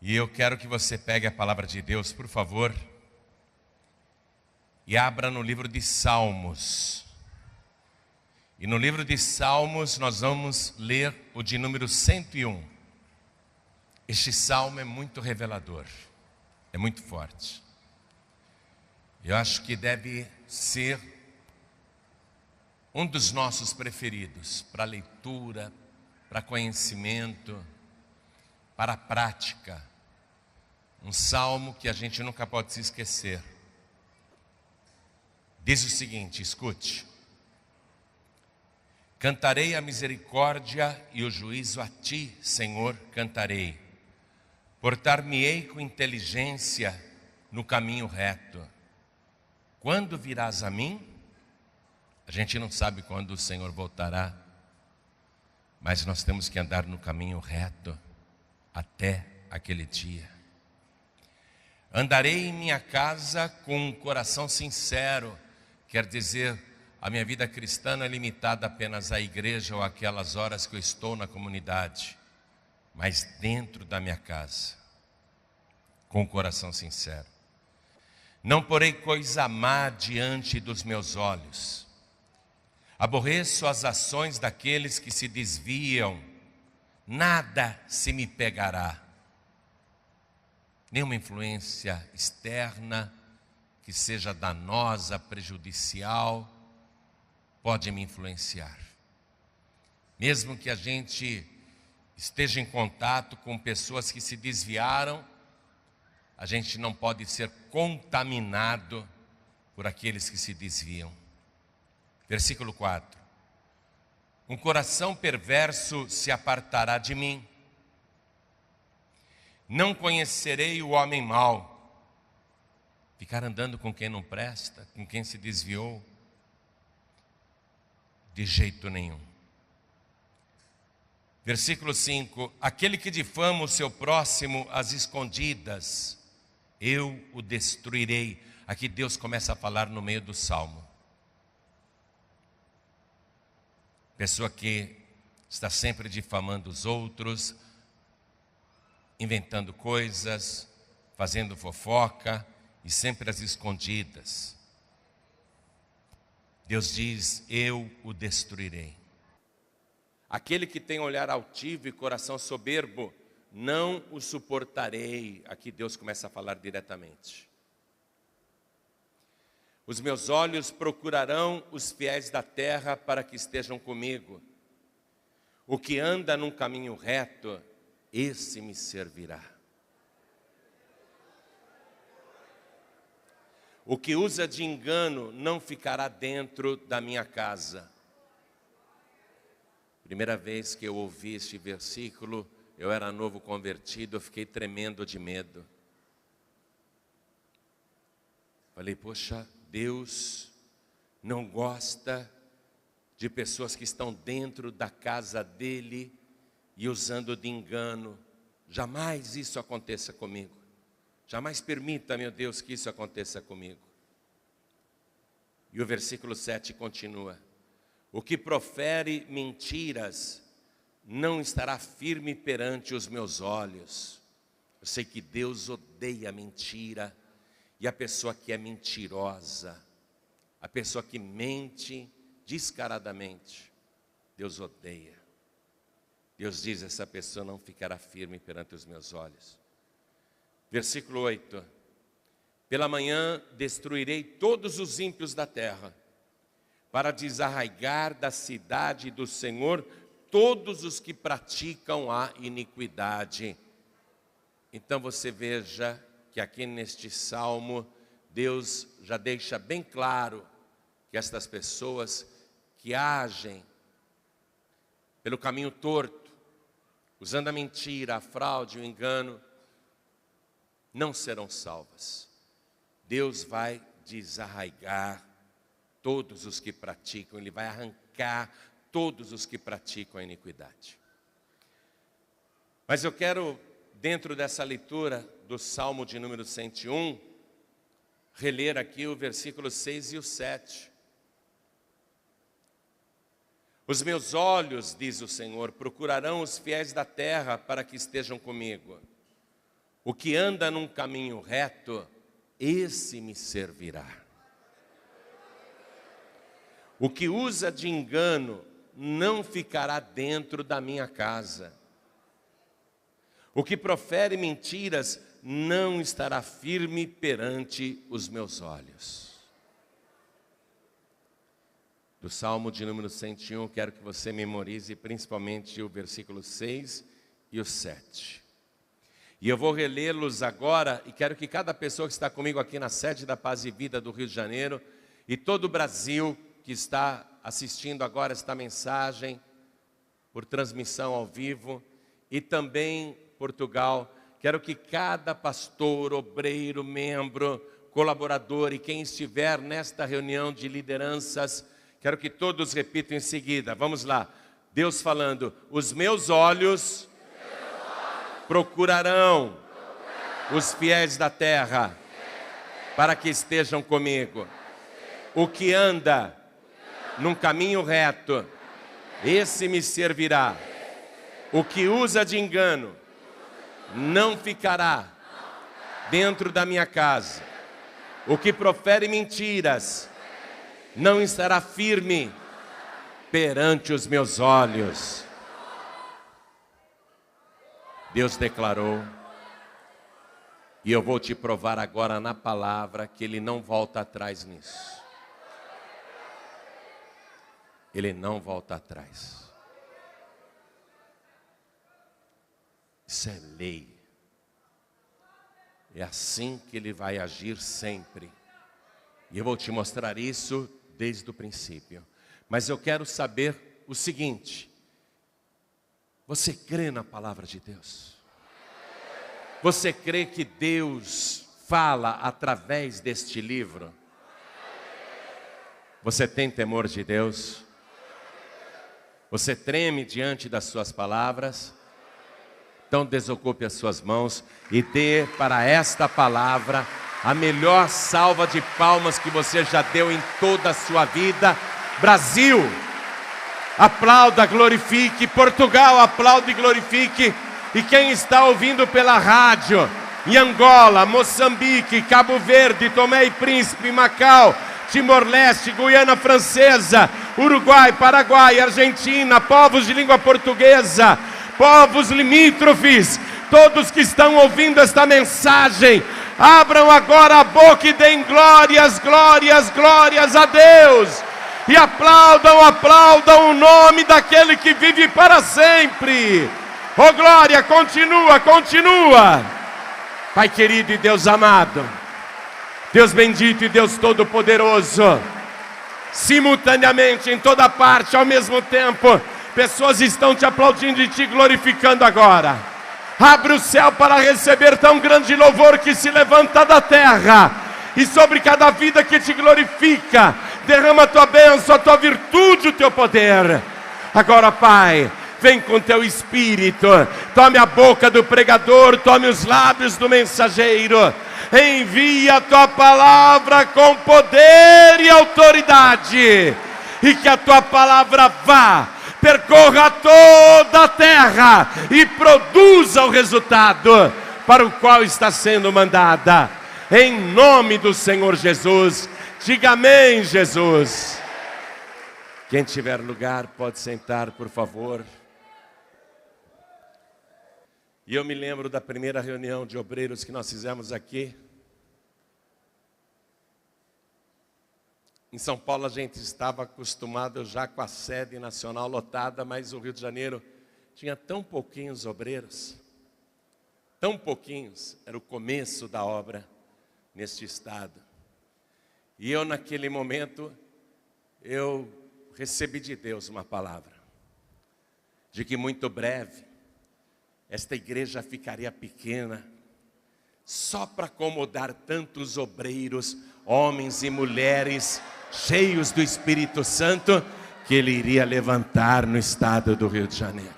E eu quero que você pegue a palavra de Deus, por favor, e abra no livro de Salmos. E no livro de Salmos nós vamos ler o de número 101. Este salmo é muito revelador, é muito forte. Eu acho que deve ser um dos nossos preferidos para leitura, para conhecimento, para a prática. Um salmo que a gente nunca pode se esquecer. Diz o seguinte, escute: cantarei a misericórdia e o juízo a ti, Senhor, cantarei. Portar-me-ei com inteligência no caminho reto. Quando virás a mim? A gente não sabe quando o Senhor voltará, mas nós temos que andar no caminho reto até aquele dia. Andarei em minha casa com um coração sincero, quer dizer, a minha vida cristã não é limitada apenas à igreja ou aquelas horas que eu estou na comunidade, mas dentro da minha casa, com o coração sincero. Não porei coisa má diante dos meus olhos. Aborreço as ações daqueles que se desviam. Nada se me pegará. Nenhuma influência externa que seja danosa, prejudicial, pode me influenciar. Mesmo que a gente esteja em contato com pessoas que se desviaram, a gente não pode ser contaminado por aqueles que se desviam. Versículo 4. Um coração perverso se apartará de mim. Não conhecerei o homem mau. Ficar andando com quem não presta, com quem se desviou, de jeito nenhum. Versículo 5. Aquele que difama o seu próximo às escondidas, eu o destruirei. Aqui Deus começa a falar no meio do salmo. Pessoa que está sempre difamando os outros, inventando coisas, fazendo fofoca e sempre às escondidas. Deus diz, eu o destruirei. Aquele que tem olhar altivo e coração soberbo, não o suportarei. Aqui Deus começa a falar diretamente. Os meus olhos procurarão os fiéis da terra para que estejam comigo. O que anda num caminho reto, esse me servirá. O que usa de engano não ficará dentro da minha casa. Primeira vez que eu ouvi este versículo, eu era novo convertido, eu fiquei tremendo de medo. Falei, poxa, Deus não gosta de pessoas que estão dentro da casa dele e usando de engano. Jamais isso aconteça comigo. Jamais permita, meu Deus, que isso aconteça comigo. E o versículo 7 continua. O que profere mentiras não estará firme perante os meus olhos. Eu sei que Deus odeia a mentira. E a pessoa que é mentirosa, a pessoa que mente descaradamente, Deus odeia. Deus diz, essa pessoa não ficará firme perante os meus olhos. Versículo 8. Pela manhã destruirei todos os ímpios da terra, para desarraigar da cidade do Senhor todos os que praticam a iniquidade. Então você veja que aqui neste salmo, Deus já deixa bem claro que estas pessoas que agem pelo caminho torto, usando a mentira, a fraude, o engano, não serão salvas. Deus vai desarraigar todos os que praticam, Ele vai arrancar todos os que praticam a iniquidade. Mas eu quero, dentro dessa leitura do Salmo de número 101, reler aqui o versículo 6 e o 7. Os meus olhos, diz o Senhor, procurarão os fiéis da terra para que estejam comigo. O que anda num caminho reto, esse me servirá. O que usa de engano não ficará dentro da minha casa. O que profere mentiras não estará firme perante os meus olhos. Do Salmo de número 101, quero que você memorize principalmente o versículo 6 e o 7. E eu vou relê-los agora, e quero que cada pessoa que está comigo aqui na sede da Paz e Vida do Rio de Janeiro, e todo o Brasil que está assistindo agora esta mensagem, por transmissão ao vivo, e também Portugal, quero que cada pastor, obreiro, membro, colaborador e quem estiver nesta reunião de lideranças, quero que todos repitam em seguida. Vamos lá. Deus falando: os meus olhos procurarão os fiéis da terra para que estejam comigo. O que anda num caminho reto, esse me servirá. O que usa de engano não ficará dentro da minha casa. O que profere mentiras não estará firme perante os meus olhos. Deus declarou, e eu vou te provar agora na palavra, que Ele não volta atrás nisso. Ele não volta atrás. Isso é lei. É assim que Ele vai agir sempre. E eu vou te mostrar isso desde o princípio. Mas eu quero saber o seguinte: você crê na palavra de Deus? Você crê que Deus fala através deste livro? Você tem temor de Deus? Você treme diante das suas palavras? Então desocupe as suas mãos e dê para esta palavra a melhor salva de palmas que você já deu em toda a sua vida. Brasil, aplauda, glorifique. Portugal, aplaude e glorifique. E quem está ouvindo pela rádio, em Angola, Moçambique, Cabo Verde, Tomé e Príncipe, Macau, Timor-Leste, Guiana Francesa, Uruguai, Paraguai, Argentina, povos de língua portuguesa, povos limítrofes, todos que estão ouvindo esta mensagem, abram agora a boca e deem glórias, glórias, glórias a Deus. E aplaudam, aplaudam o nome daquele que vive para sempre. Oh glória, continua, continua. Pai querido e Deus amado, Deus bendito e Deus todo-poderoso, simultaneamente, em toda parte, ao mesmo tempo, pessoas estão te aplaudindo e te glorificando agora. Abre o céu para receber tão grande louvor que se levanta da terra, e sobre cada vida que te glorifica, derrama a tua bênção, a tua virtude, o teu poder. Agora, Pai, vem com teu Espírito, tome a boca do pregador, tome os lábios do mensageiro, envia a tua palavra com poder e autoridade, e que a tua palavra vá, percorra toda a terra e produza o resultado para o qual está sendo mandada. Em nome do Senhor Jesus, diga amém, Jesus. Quem tiver lugar pode sentar, por favor. E eu me lembro da primeira reunião de obreiros que nós fizemos aqui. Em São Paulo a gente estava acostumado já com a sede nacional lotada, mas o Rio de Janeiro tinha tão pouquinhos obreiros, tão pouquinhos, era o começo da obra neste estado. E eu naquele momento, eu recebi de Deus uma palavra, de que muito breve, esta igreja ficaria pequena, só para acomodar tantos obreiros, homens e mulheres, cheios do Espírito Santo, que Ele iria levantar no estado do Rio de Janeiro.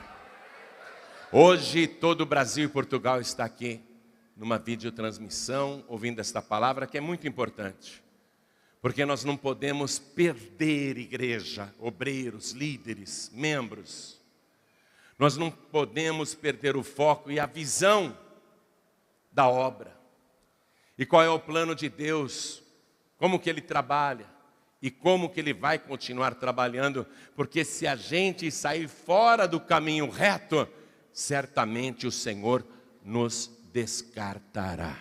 Hoje todo o Brasil e Portugal está aqui, numa videotransmissão, ouvindo esta palavra que é muito importante. Porque nós não podemos perder igreja, obreiros, líderes, membros. Nós não podemos perder o foco e a visão da obra. E qual é o plano de Deus? Como que Ele trabalha? E como que Ele vai continuar trabalhando? Porque se a gente sair fora do caminho reto, certamente o Senhor nos descartará.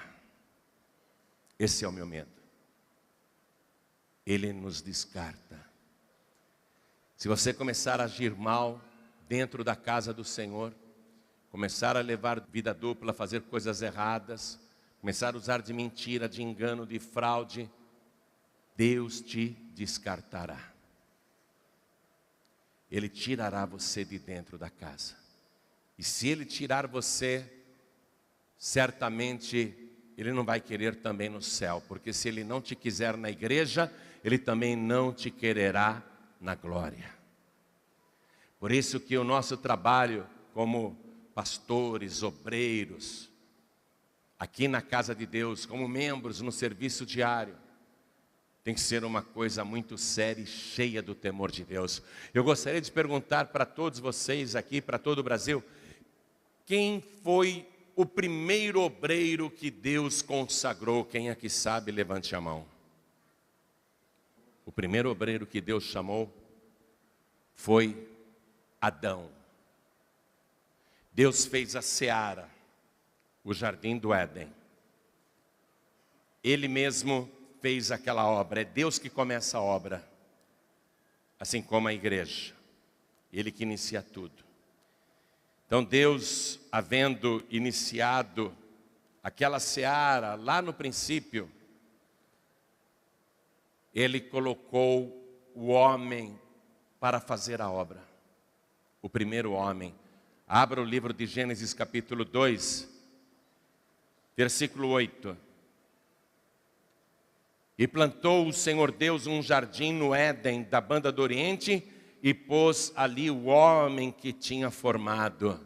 Esse é o meu medo. Ele nos descarta. Se você começar a agir mal dentro da casa do Senhor, começar a levar vida dupla, fazer coisas erradas, começar a usar de mentira, de engano, de fraude, Deus te descartará. Ele tirará você de dentro da casa. E se Ele tirar você, certamente Ele não vai querer também no céu, porque se Ele não te quiser na igreja, Ele também não te quererá na glória. Por isso que o nosso trabalho como pastores, obreiros, aqui na casa de Deus, como membros no serviço diário, tem que ser uma coisa muito séria e cheia do temor de Deus. Eu gostaria de perguntar para todos vocês aqui, para todo o Brasil, quem foi o primeiro obreiro que Deus consagrou? Quem aqui sabe, levante a mão. O primeiro obreiro que Deus chamou foi Adão. Deus fez a seara, o jardim do Éden. Ele mesmo fez aquela obra, é Deus que começa a obra, assim como a igreja, Ele que inicia tudo. Então Deus, havendo iniciado aquela seara lá no princípio, Ele colocou o homem para fazer a obra, o primeiro homem. Abra o livro de Gênesis capítulo 2, versículo 8. E plantou o Senhor Deus um jardim no Éden da banda do Oriente e pôs ali o homem que tinha formado.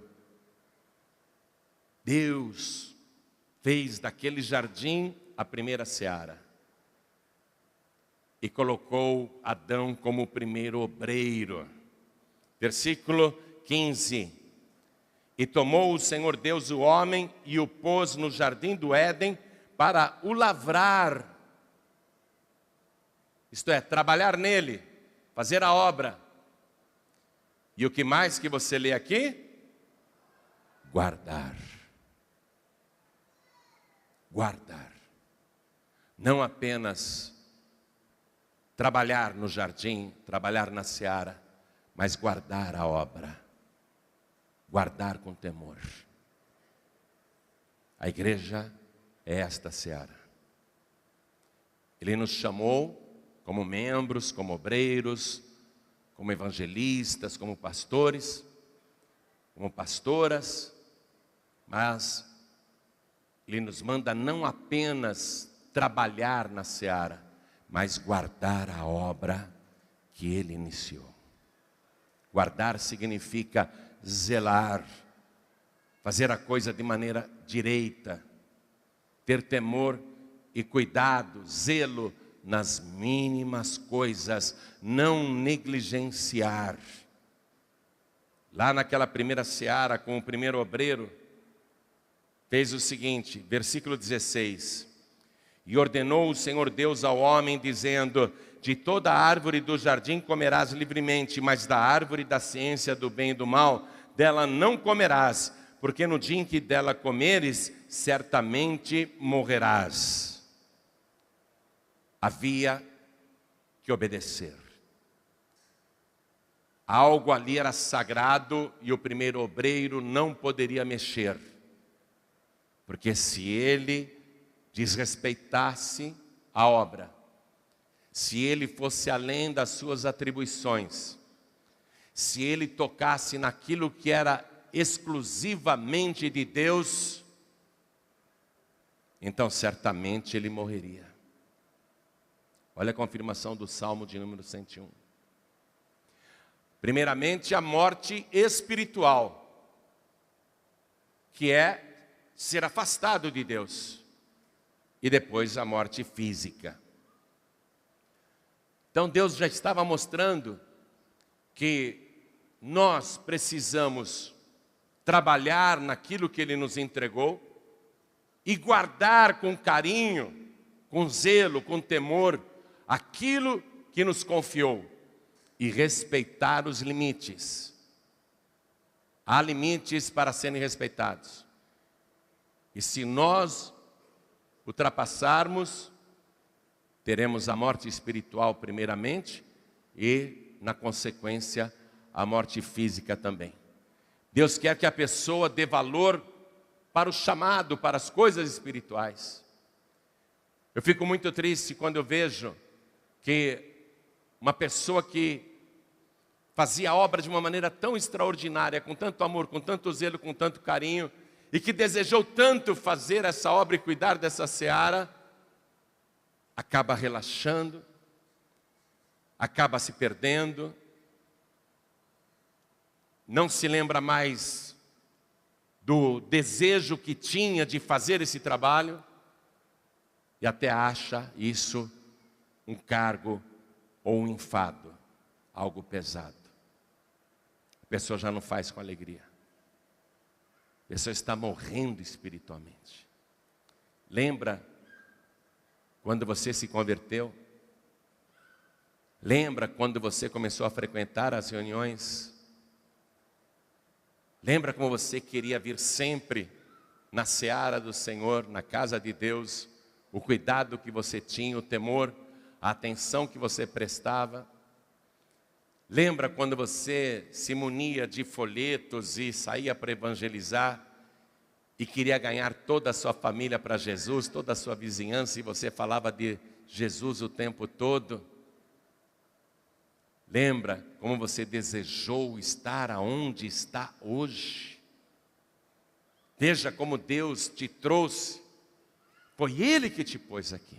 Deus fez daquele jardim a primeira seara e colocou Adão como o primeiro obreiro. Versículo 15. E tomou o Senhor Deus o homem e o pôs no jardim do Éden para o lavrar. Isto é, trabalhar nele, fazer a obra. E o que mais que você lê aqui? Guardar. Guardar. Não apenas trabalhar no jardim, trabalhar na seara, mas guardar a obra. Guardar com temor. A igreja é esta seara. Ele nos chamou como membros, como obreiros, como evangelistas, como pastores, como pastoras, mas Ele nos manda não apenas trabalhar na seara, mas guardar a obra que Ele iniciou. Guardar significa zelar, fazer a coisa de maneira direita, ter temor e cuidado, zelo nas mínimas coisas, não negligenciar. Lá naquela primeira seara, com o primeiro obreiro, fez o seguinte, versículo 16. E ordenou o Senhor Deus ao homem, dizendo: de toda árvore do jardim comerás livremente, mas da árvore da ciência do bem e do mal, dela não comerás, porque no dia em que dela comeres, certamente morrerás. Havia que obedecer. Algo ali era sagrado e o primeiro obreiro não poderia mexer. Porque se ele desrespeitasse a obra, se ele fosse além das suas atribuições, se ele tocasse naquilo que era exclusivamente de Deus, então certamente ele morreria. Olha a confirmação do Salmo de número 101. Primeiramente, a morte espiritual, que é ser afastado de Deus. E depois a morte física. Então Deus já estava mostrando que nós precisamos trabalhar naquilo que Ele nos entregou e guardar com carinho, com zelo, com temor, aquilo que nos confiou e respeitar os limites. Há limites para serem respeitados. E se nós ultrapassarmos, teremos a morte espiritual primeiramente e, na consequência, a morte física também. Deus quer que a pessoa dê valor para o chamado, para as coisas espirituais. Eu fico muito triste quando eu vejo que uma pessoa que fazia a obra de uma maneira tão extraordinária, com tanto amor, com tanto zelo, com tanto carinho, e que desejou tanto fazer essa obra e cuidar dessa seara, acaba relaxando, acaba se perdendo, não se lembra mais do desejo que tinha de fazer esse trabalho, e até acha isso um cargo ou um enfado, algo pesado. A pessoa já não faz com alegria. A pessoa está morrendo espiritualmente. Lembra quando você se converteu? Lembra quando você começou a frequentar as reuniões? Lembra como você queria vir sempre na seara do Senhor, na casa de Deus? O cuidado que você tinha, o temor, a atenção que você prestava? Lembra quando você se munia de folhetos e saía para evangelizar e queria ganhar toda a sua família para Jesus, toda a sua vizinhança, e você falava de Jesus o tempo todo? Lembra como você desejou estar aonde está hoje? Veja como Deus te trouxe. Foi Ele que te pôs aqui.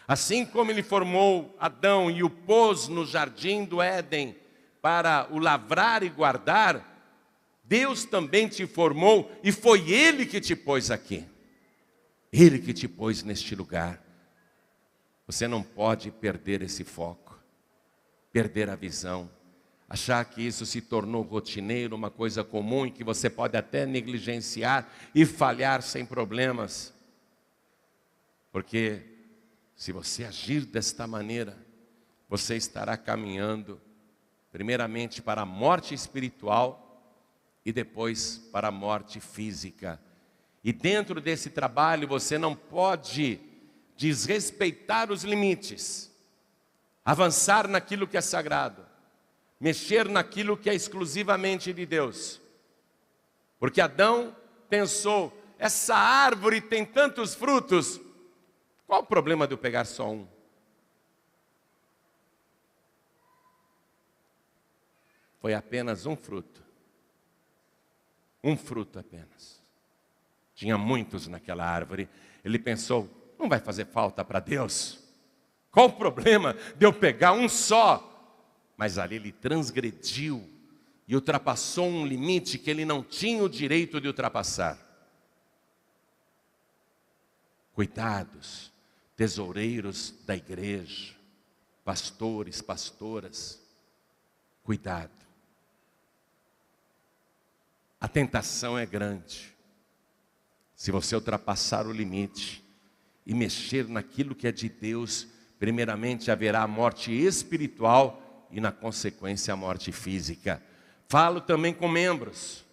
Assim como Ele formou Adão e o pôs no jardim do Éden para o lavrar e guardar, Deus também te formou e foi Ele que te pôs aqui. Ele que te pôs neste lugar. Você não pode perder esse foco, perder a visão, achar que isso se tornou rotineiro, uma coisa comum e que você pode até negligenciar e falhar sem problemas. Porque se você agir desta maneira, você estará caminhando primeiramente para a morte espiritual e depois para a morte física. E dentro desse trabalho você não pode desrespeitar os limites, avançar naquilo que é sagrado, mexer naquilo que é exclusivamente de Deus. Porque Adão pensou, essa árvore tem tantos frutos, qual o problema de eu pegar só um? Foi apenas um fruto. Um fruto apenas. Tinha muitos naquela árvore. Ele pensou, não vai fazer falta para Deus. Qual o problema de eu pegar um só? Mas ali ele transgrediu e ultrapassou um limite que ele não tinha o direito de ultrapassar. Cuidados, tesoureiros da igreja, pastores, pastoras, cuidado. A tentação é grande. Se você ultrapassar o limite e mexer naquilo que é de Deus, primeiramente haverá a morte espiritual e na consequência a morte física. Falo também com membros,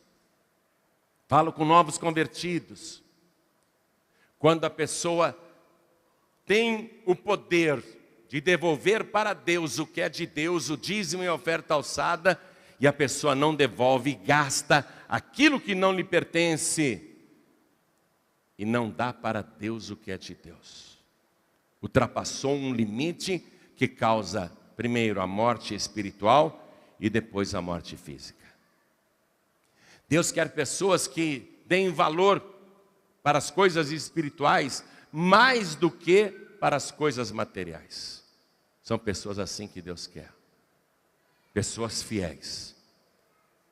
falo com novos convertidos. Quando a pessoa tem o poder de devolver para Deus o que é de Deus, o dízimo e a oferta alçada, e a pessoa não devolve e gasta aquilo que não lhe pertence, e não dá para Deus o que é de Deus. Ultrapassou um limite que causa primeiro a morte espiritual e depois a morte física. Deus quer pessoas que deem valor para as coisas espirituais mais do que para as coisas materiais. São pessoas assim que Deus quer. Pessoas fiéis.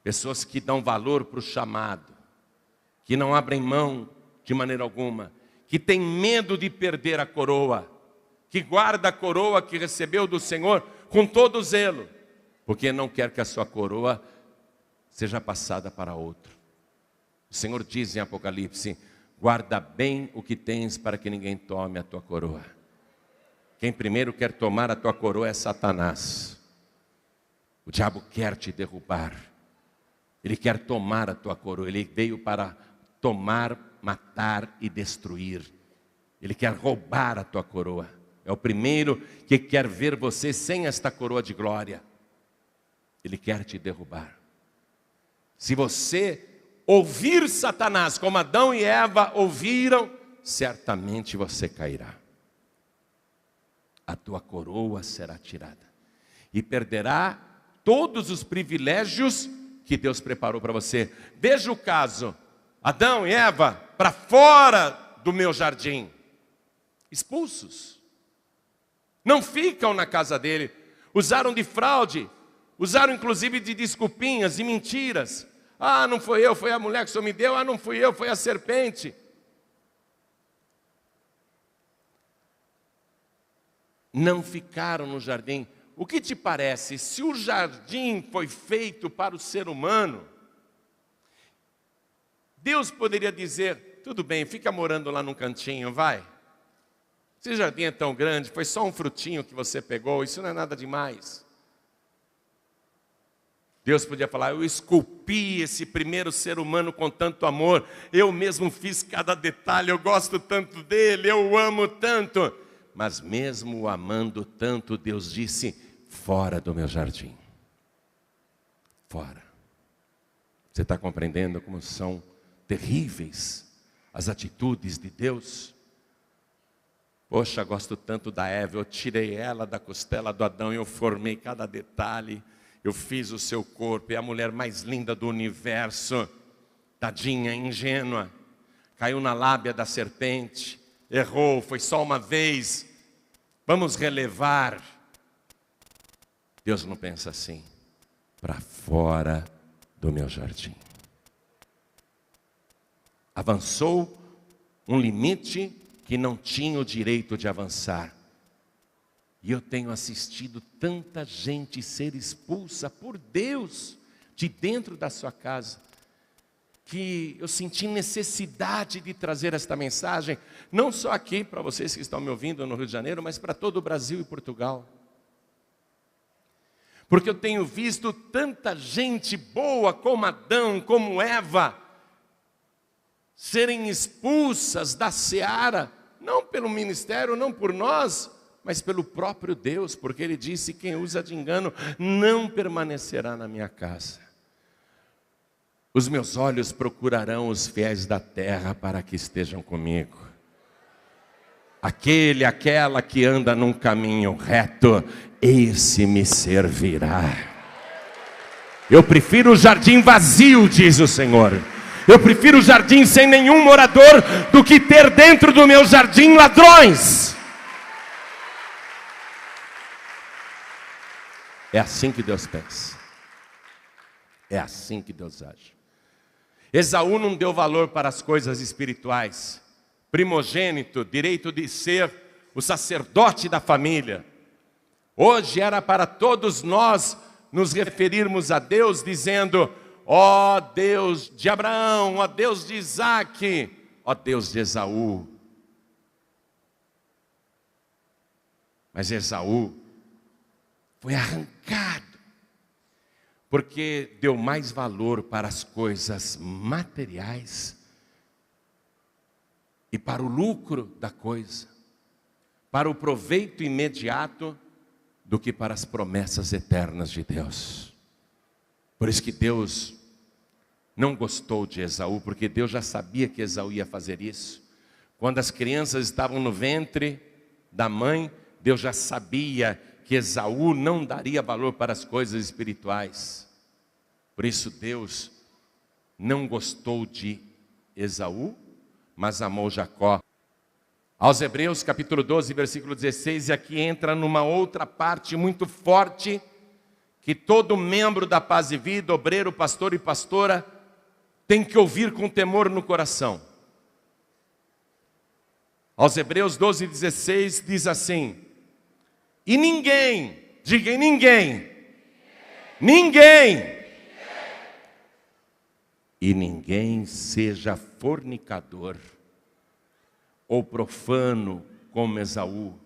Pessoas que dão valor para o chamado. Que não abrem mão de maneira alguma. Que têm medo de perder a coroa. Que guarda a coroa que recebeu do Senhor com todo o zelo. Porque não quer que a sua coroa seja passada para outro. O Senhor diz em Apocalipse, guarda bem o que tens para que ninguém tome a tua coroa. Quem primeiro quer tomar a tua coroa é Satanás. O diabo quer te derrubar. Ele quer tomar a tua coroa. Ele veio para tomar, matar e destruir. Ele quer roubar a tua coroa. É o primeiro que quer ver você sem esta coroa de glória. Ele quer te derrubar. Se você ouvir Satanás, como Adão e Eva ouviram, certamente você cairá. A tua coroa será tirada. E perderá todos os privilégios que Deus preparou para você. Veja o caso, Adão e Eva, para fora do meu jardim. Expulsos. Não ficam na casa dele. Usaram de fraude. Usaram inclusive de desculpinhas e mentiras. Ah, não foi eu, foi a mulher que o Senhor me deu. Ah, não fui eu, foi a serpente. Não ficaram no jardim. O que te parece? Se o jardim foi feito para o ser humano, Deus poderia dizer, tudo bem, fica morando lá num cantinho, vai. Esse jardim é tão grande, foi só um frutinho que você pegou, isso não é nada demais. Deus podia falar, eu esculpi esse primeiro ser humano com tanto amor, eu mesmo fiz cada detalhe, eu gosto tanto dele, eu o amo tanto. Mas mesmo o amando tanto, Deus disse, fora do meu jardim. Fora. Você está compreendendo como são terríveis as atitudes de Deus? Poxa, gosto tanto da Eva, eu tirei ela da costela do Adão, eu formei cada detalhe, eu fiz o seu corpo, é a mulher mais linda do universo, tadinha, ingênua, caiu na lábia da serpente, errou, foi só uma vez, vamos relevar. Deus não pensa assim, para fora do meu jardim. Avançou um limite que não tinha o direito de avançar. E eu tenho assistido tanta gente ser expulsa por Deus de dentro da sua casa, que eu senti necessidade de trazer esta mensagem, não só aqui para vocês que estão me ouvindo no Rio de Janeiro, mas para todo o Brasil e Portugal. Porque eu tenho visto tanta gente boa como Adão, como Eva, serem expulsas da seara, não pelo ministério, não por nós, mas pelo próprio Deus, porque Ele disse, quem usa de engano não permanecerá na minha casa. Os meus olhos procurarão os fiéis da terra para que estejam comigo. Aquela que anda num caminho reto, esse me servirá. Eu prefiro o jardim vazio, diz o Senhor. Eu prefiro o jardim sem nenhum morador do que ter dentro do meu jardim ladrões. É assim que Deus pensa. É assim que Deus age. Esaú não deu valor para as coisas espirituais. Primogênito, direito de ser o sacerdote da família. Hoje era para todos nós nos referirmos a Deus dizendo, ó Deus de Abraão, ó Deus de Isaque, ó Deus de Esaú. Mas Esaú foi arrancado, porque deu mais valor para as coisas materiais e para o lucro da coisa, para o proveito imediato, do que para as promessas eternas de Deus. Por isso que Deus não gostou de Esaú, porque Deus já sabia que Esaú ia fazer isso. Quando as crianças estavam no ventre da mãe, Deus já sabia que Esaú não daria valor para as coisas espirituais. Por isso Deus não gostou de Esaú, mas amou Jacó. Aos Hebreus capítulo 12, versículo 16, e aqui entra numa outra parte muito forte, que todo membro da Paz e Vida, obreiro, pastor e pastora, tem que ouvir com temor no coração. Aos Hebreus 12, 16 diz assim, e ninguém, diga ninguém, e ninguém seja fornicador, ou profano como Esaú,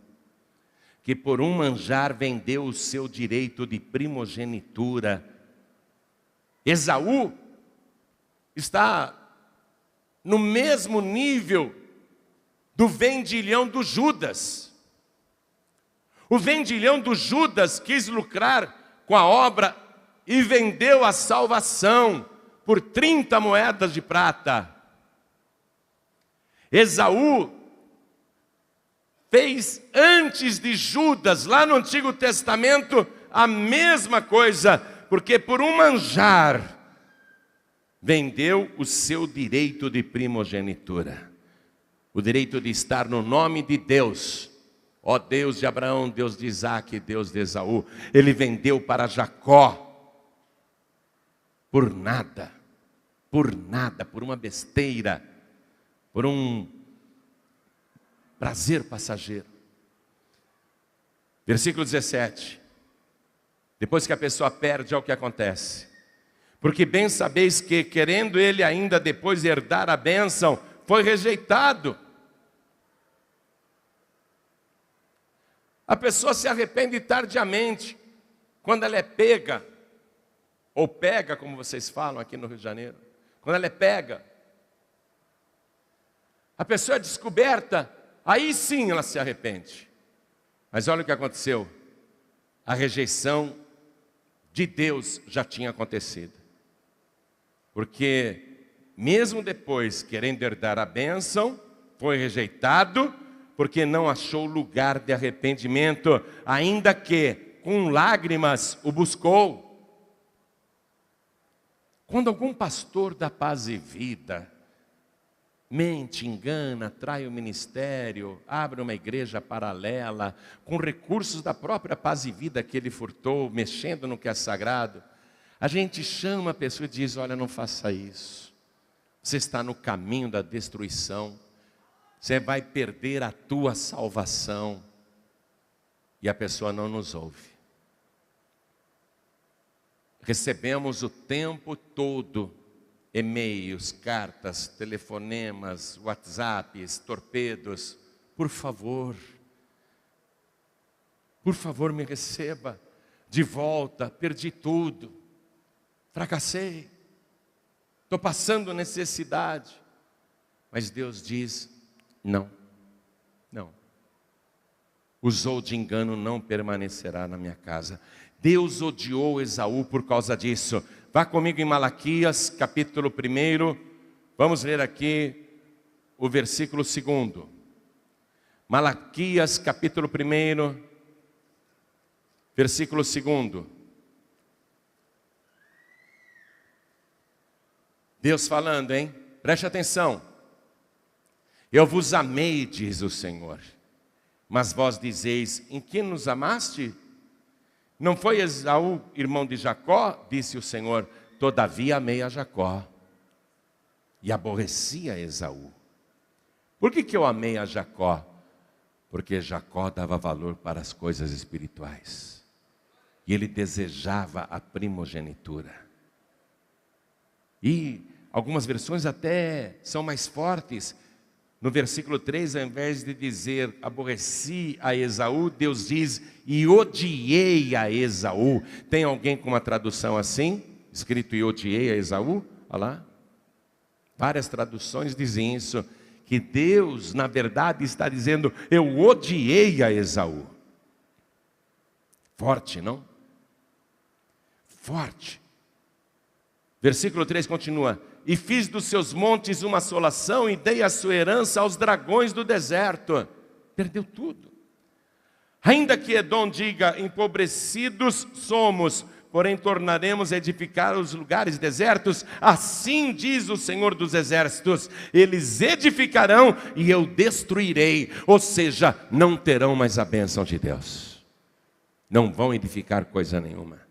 que por um manjar vendeu o seu direito de primogenitura. Esaú está no mesmo nível do vendilhão do Judas. O vendilhão do Judas quis lucrar com a obra e vendeu a salvação por 30 moedas de prata. Esaú fez antes de Judas, lá no Antigo Testamento, a mesma coisa, porque por um manjar vendeu o seu direito de primogenitura, o direito de estar no nome de Deus. Ó Deus de Abraão, Deus de Isaque, Deus de Esaú. Ele vendeu para Jacó por nada, por uma besteira, por um prazer passageiro. Versículo 17. Depois que a pessoa perde, é o que acontece. Porque bem sabeis que, querendo ele ainda depois herdar a bênção, foi rejeitado. A pessoa se arrepende tardiamente, quando ela é pega, ou pega, como vocês falam aqui no Rio de Janeiro. Quando ela é pega, a pessoa é descoberta, aí sim ela se arrepende. Mas olha o que aconteceu. A rejeição de Deus já tinha acontecido. Porque mesmo depois, querendo herdar a bênção, foi rejeitado, porque não achou lugar de arrependimento, ainda que com lágrimas o buscou. Quando algum pastor da Paz e Vida mente, engana, trai o ministério, abre uma igreja paralela, com recursos da própria Paz e Vida que ele furtou, mexendo no que é sagrado, a gente chama a pessoa e diz: olha, não faça isso, você está no caminho da destruição, você vai perder a tua salvação. E a pessoa não nos ouve. Recebemos o tempo todo e-mails, cartas, telefonemas, WhatsApps, torpedos. Por favor me receba de volta, perdi tudo, fracassei, estou passando necessidade. Mas Deus diz: não. Usou de engano, não permanecerá na minha casa. Deus odiou Esaú por causa disso. Vá comigo em Malaquias, capítulo 1. Vamos ler aqui o versículo 2. Malaquias, capítulo 1, versículo 2. Deus falando, hein? Preste atenção. Eu vos amei, diz o Senhor, mas vós dizeis: em que nos amaste? Não foi Esaú, irmão de Jacó? Disse o Senhor: todavia amei a Jacó e aborreci a Esaú. Por que eu amei a Jacó? Porque Jacó dava valor para as coisas espirituais e ele desejava a primogenitura. E algumas versões até são mais fortes. No versículo 3, ao invés de dizer aborreci a Esaú, Deus diz: e odiei a Esaú. Tem alguém com uma tradução assim? Escrito e odiei a Esaú? Olha lá. Várias traduções dizem isso. Que Deus, na verdade, está dizendo: eu odiei a Esaú. Forte, não? Forte. Versículo 3 continua: e fiz dos seus montes uma assolação e dei a sua herança aos dragões do deserto. Perdeu tudo. Ainda que Edom diga: empobrecidos somos, porém tornaremos a edificar os lugares desertos. Assim diz o Senhor dos Exércitos: eles edificarão e eu destruirei. Ou seja, não terão mais a bênção de Deus. Não vão edificar coisa nenhuma.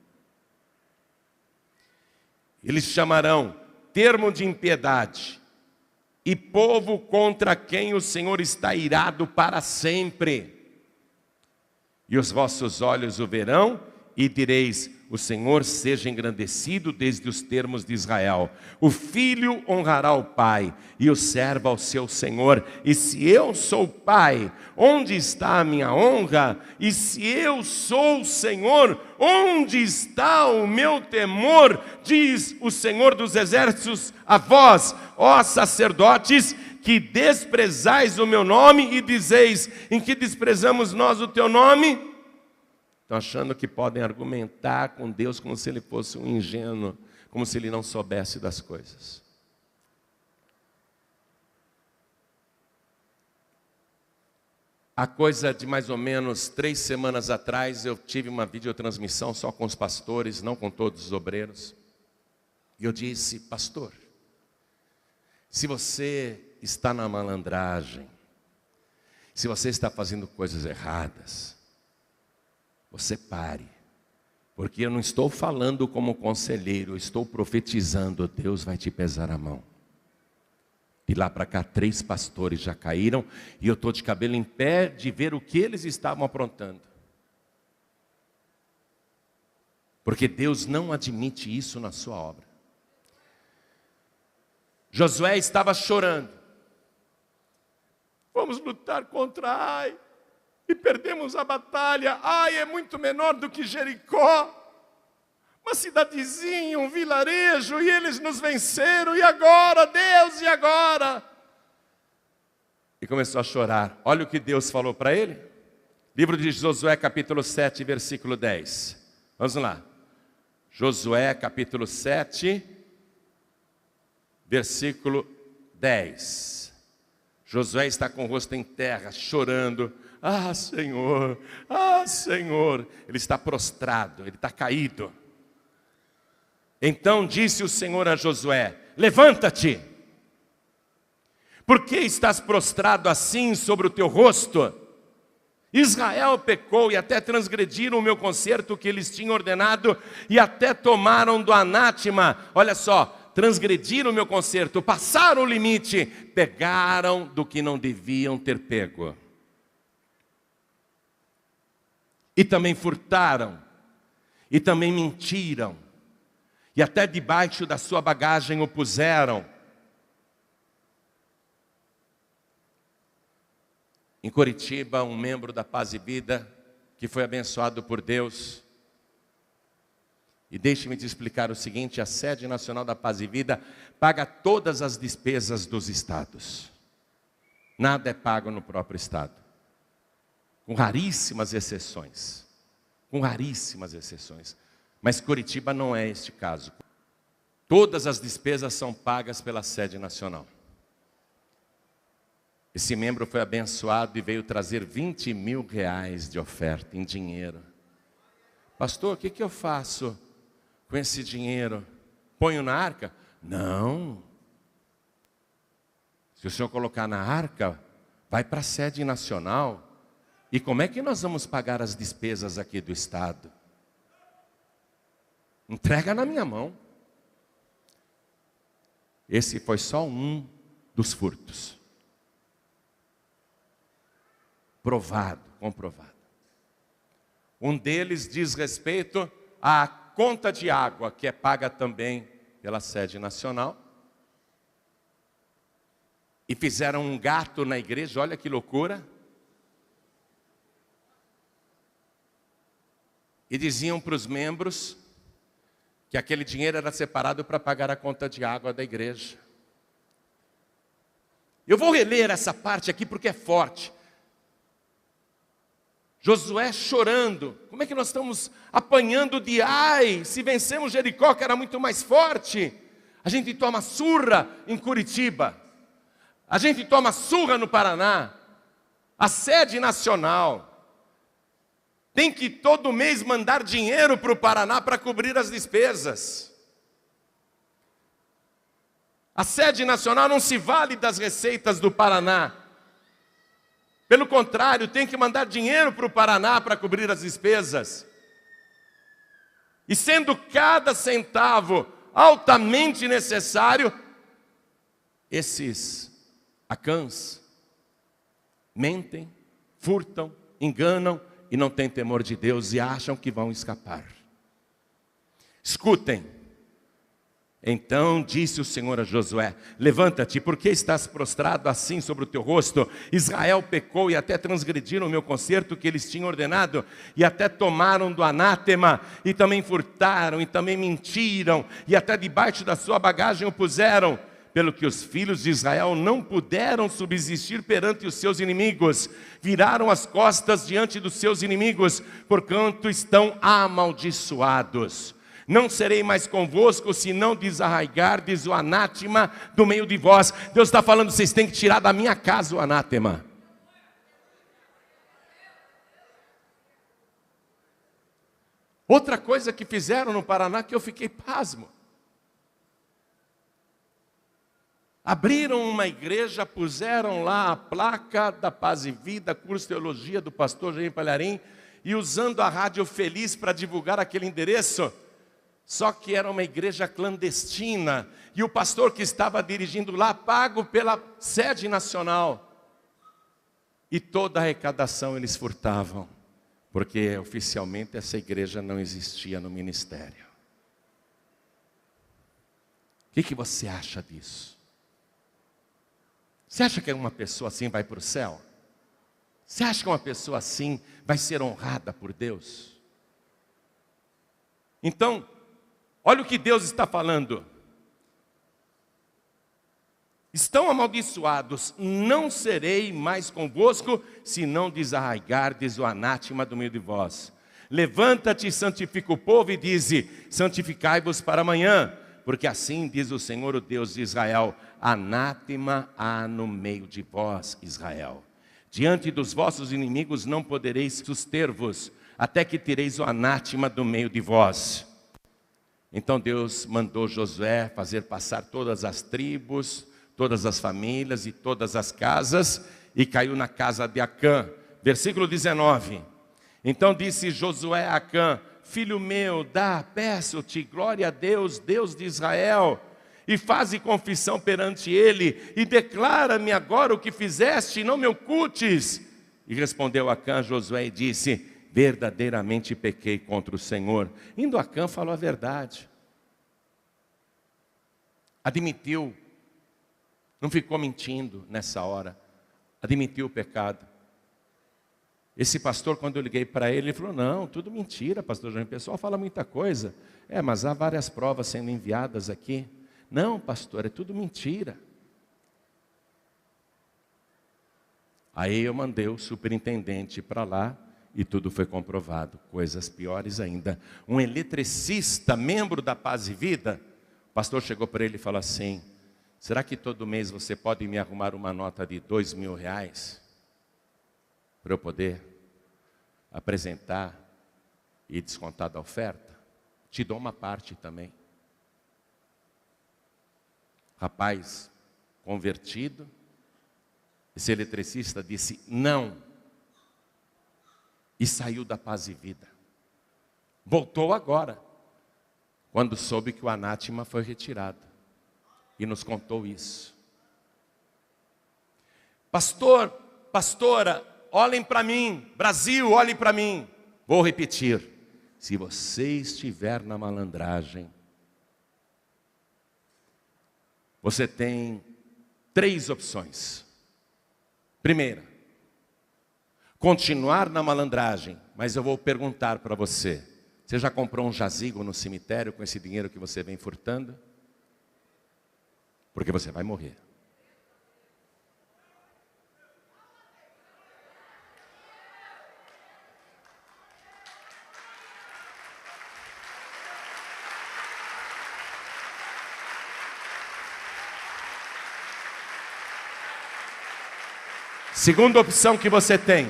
Eles chamarão termo de impiedade e povo contra quem o Senhor está irado para sempre. E os vossos olhos o verão e direis: o Senhor seja engrandecido desde os termos de Israel. O filho honrará o pai, e o servo ao seu senhor. E se eu sou pai, onde está a minha honra? E se eu sou o Senhor, onde está o meu temor? Diz o Senhor dos exércitos a vós, ó sacerdotes, que desprezais o meu nome, e dizeis: em que desprezamos nós o teu nome? Estão achando que podem argumentar com Deus como se ele fosse um ingênuo, como se ele não soubesse das coisas. Há coisa de mais ou menos 3 semanas atrás, eu tive uma videotransmissão só com os pastores, não com todos os obreiros. E eu disse: pastor, se você está na malandragem, se você está fazendo coisas erradas, você pare, porque eu não estou falando como conselheiro, eu estou profetizando. Deus vai te pesar a mão. De lá para cá 3 pastores já caíram, e eu estou de cabelo em pé de ver o que eles estavam aprontando. Porque Deus não admite isso na sua obra. Josué estava chorando. Vamos lutar contra Ai, e perdemos a batalha. Ai é muito menor do que Jericó, uma cidadezinha, um vilarejo, e eles nos venceram. E agora, Deus, e agora? E começou a chorar. Olha o que Deus falou para ele. Livro de Josué, capítulo 7, versículo 10. Vamos lá. Josué, capítulo 7, versículo 10. Josué está com o rosto em terra, chorando. Ah, Senhor, ah, Senhor. Ele está prostrado, ele está caído. Então disse o Senhor a Josué: levanta-te. Por que estás prostrado assim sobre o teu rosto? Israel pecou e até transgrediram o meu concerto que eles tinham ordenado, e até tomaram do anátema. Olha só, transgrediram o meu concerto, passaram o limite, pegaram do que não deviam ter pego. E também furtaram, e também mentiram, e até debaixo da sua bagagem o puseram. Em Curitiba, um membro da Paz e Vida, que foi abençoado por Deus. E deixe-me te explicar o seguinte: a sede nacional da Paz e Vida paga todas as despesas dos estados. Nada é pago no próprio estado. Com raríssimas exceções. Com raríssimas exceções. Mas Curitiba não é este caso. Todas as despesas são pagas pela sede nacional. Esse membro foi abençoado e veio trazer 20 mil reais de oferta em dinheiro. Pastor, o que eu faço com esse dinheiro? Ponho na arca? Não. Se o senhor colocar na arca, vai para a sede nacional. E como é que nós vamos pagar as despesas aqui do estado? Entrega na minha mão. Esse foi só um dos furtos. Provado, comprovado. Um deles diz respeito à conta de água, que é paga também pela sede nacional. E fizeram um gato na igreja, olha que loucura. E diziam para os membros que aquele dinheiro era separado para pagar a conta de água da igreja. Eu vou reler essa parte aqui porque é forte. Josué chorando. Como é que nós estamos apanhando de Ai? Se vencemos Jericó, que era muito mais forte. A gente toma surra em Curitiba. A gente toma surra no Paraná. A sede nacional tem que todo mês mandar dinheiro para o Paraná para cobrir as despesas. A sede nacional não se vale das receitas do Paraná. Pelo contrário, tem que mandar dinheiro para o Paraná para cobrir as despesas. E sendo cada centavo altamente necessário, esses acãs mentem, furtam, enganam e não têm temor de Deus e acham que vão escapar. Escutem. Então disse o Senhor a Josué: levanta-te, porque estás prostrado assim sobre o teu rosto? Israel pecou e até transgrediram o meu concerto que eles tinham ordenado, e até tomaram do anátema, e também furtaram, e também mentiram, e até debaixo da sua bagagem o puseram, pelo que os filhos de Israel não puderam subsistir perante os seus inimigos, viraram as costas diante dos seus inimigos, porquanto estão amaldiçoados. Não serei mais convosco, se não desarraigardes o anátema do meio de vós. Deus está falando, vocês têm que tirar da minha casa o anátema. Outra coisa que fizeram no Paraná que eu fiquei pasmo. Abriram uma igreja, puseram lá a placa da Paz e Vida, curso de teologia do pastor Jair Palharim, e usando a Rádio Feliz para divulgar aquele endereço. Só que era uma igreja clandestina, e o pastor que estava dirigindo lá, pago pela sede nacional. E toda a arrecadação eles furtavam, porque oficialmente essa igreja não existia no ministério. O que você acha disso? Você acha que uma pessoa assim vai para o céu? Você acha que uma pessoa assim vai ser honrada por Deus? Então, olha o que Deus está falando. Estão amaldiçoados, não serei mais convosco, se não desarraigardes o anátema do meio de vós. Levanta-te e santifica o povo e dize: santificai-vos para amanhã, porque assim diz o Senhor, o Deus de Israel: anátema há no meio de vós, Israel. Diante dos vossos inimigos não podereis suster-vos, até que tireis o anátema do meio de vós. Então Deus mandou Josué fazer passar todas as tribos, todas as famílias e todas as casas, e caiu na casa de Acã. Versículo 19. Então disse Josué a Acã: filho meu, peço-te glória a Deus, Deus de Israel, e faze confissão perante ele, e declara-me agora o que fizeste, e não me ocultes. E respondeu Acã a Josué e disse: verdadeiramente pequei contra o Senhor. Indo Acã falou a verdade. Admitiu. Não ficou mentindo nessa hora. Admitiu o pecado. Esse pastor, quando eu liguei para ele, ele falou: não, tudo mentira, pastor João. O pessoal fala muita coisa. Mas há várias provas sendo enviadas aqui. Não, pastor, é tudo mentira. Aí eu mandei o superintendente para lá, e tudo foi comprovado. Coisas piores ainda. Um eletricista, membro da Paz e Vida, o pastor chegou para ele e falou assim: será que todo mês você pode me arrumar uma nota de R$2.000 para eu poder apresentar e descontar da oferta? Te dou uma parte também. Rapaz convertido, esse eletricista disse não. E saiu da Paz e Vida. Voltou agora, quando soube que o anátema foi retirado. E nos contou isso. Pastor, pastora, olhem para mim. Brasil, olhem para mim. Vou repetir. Se você estiver na malandragem, você tem 3 opções. Primeira, continuar na malandragem, mas eu vou perguntar para você: você já comprou um jazigo no cemitério com esse dinheiro que você vem furtando? Porque você vai morrer. Segunda opção que você tem: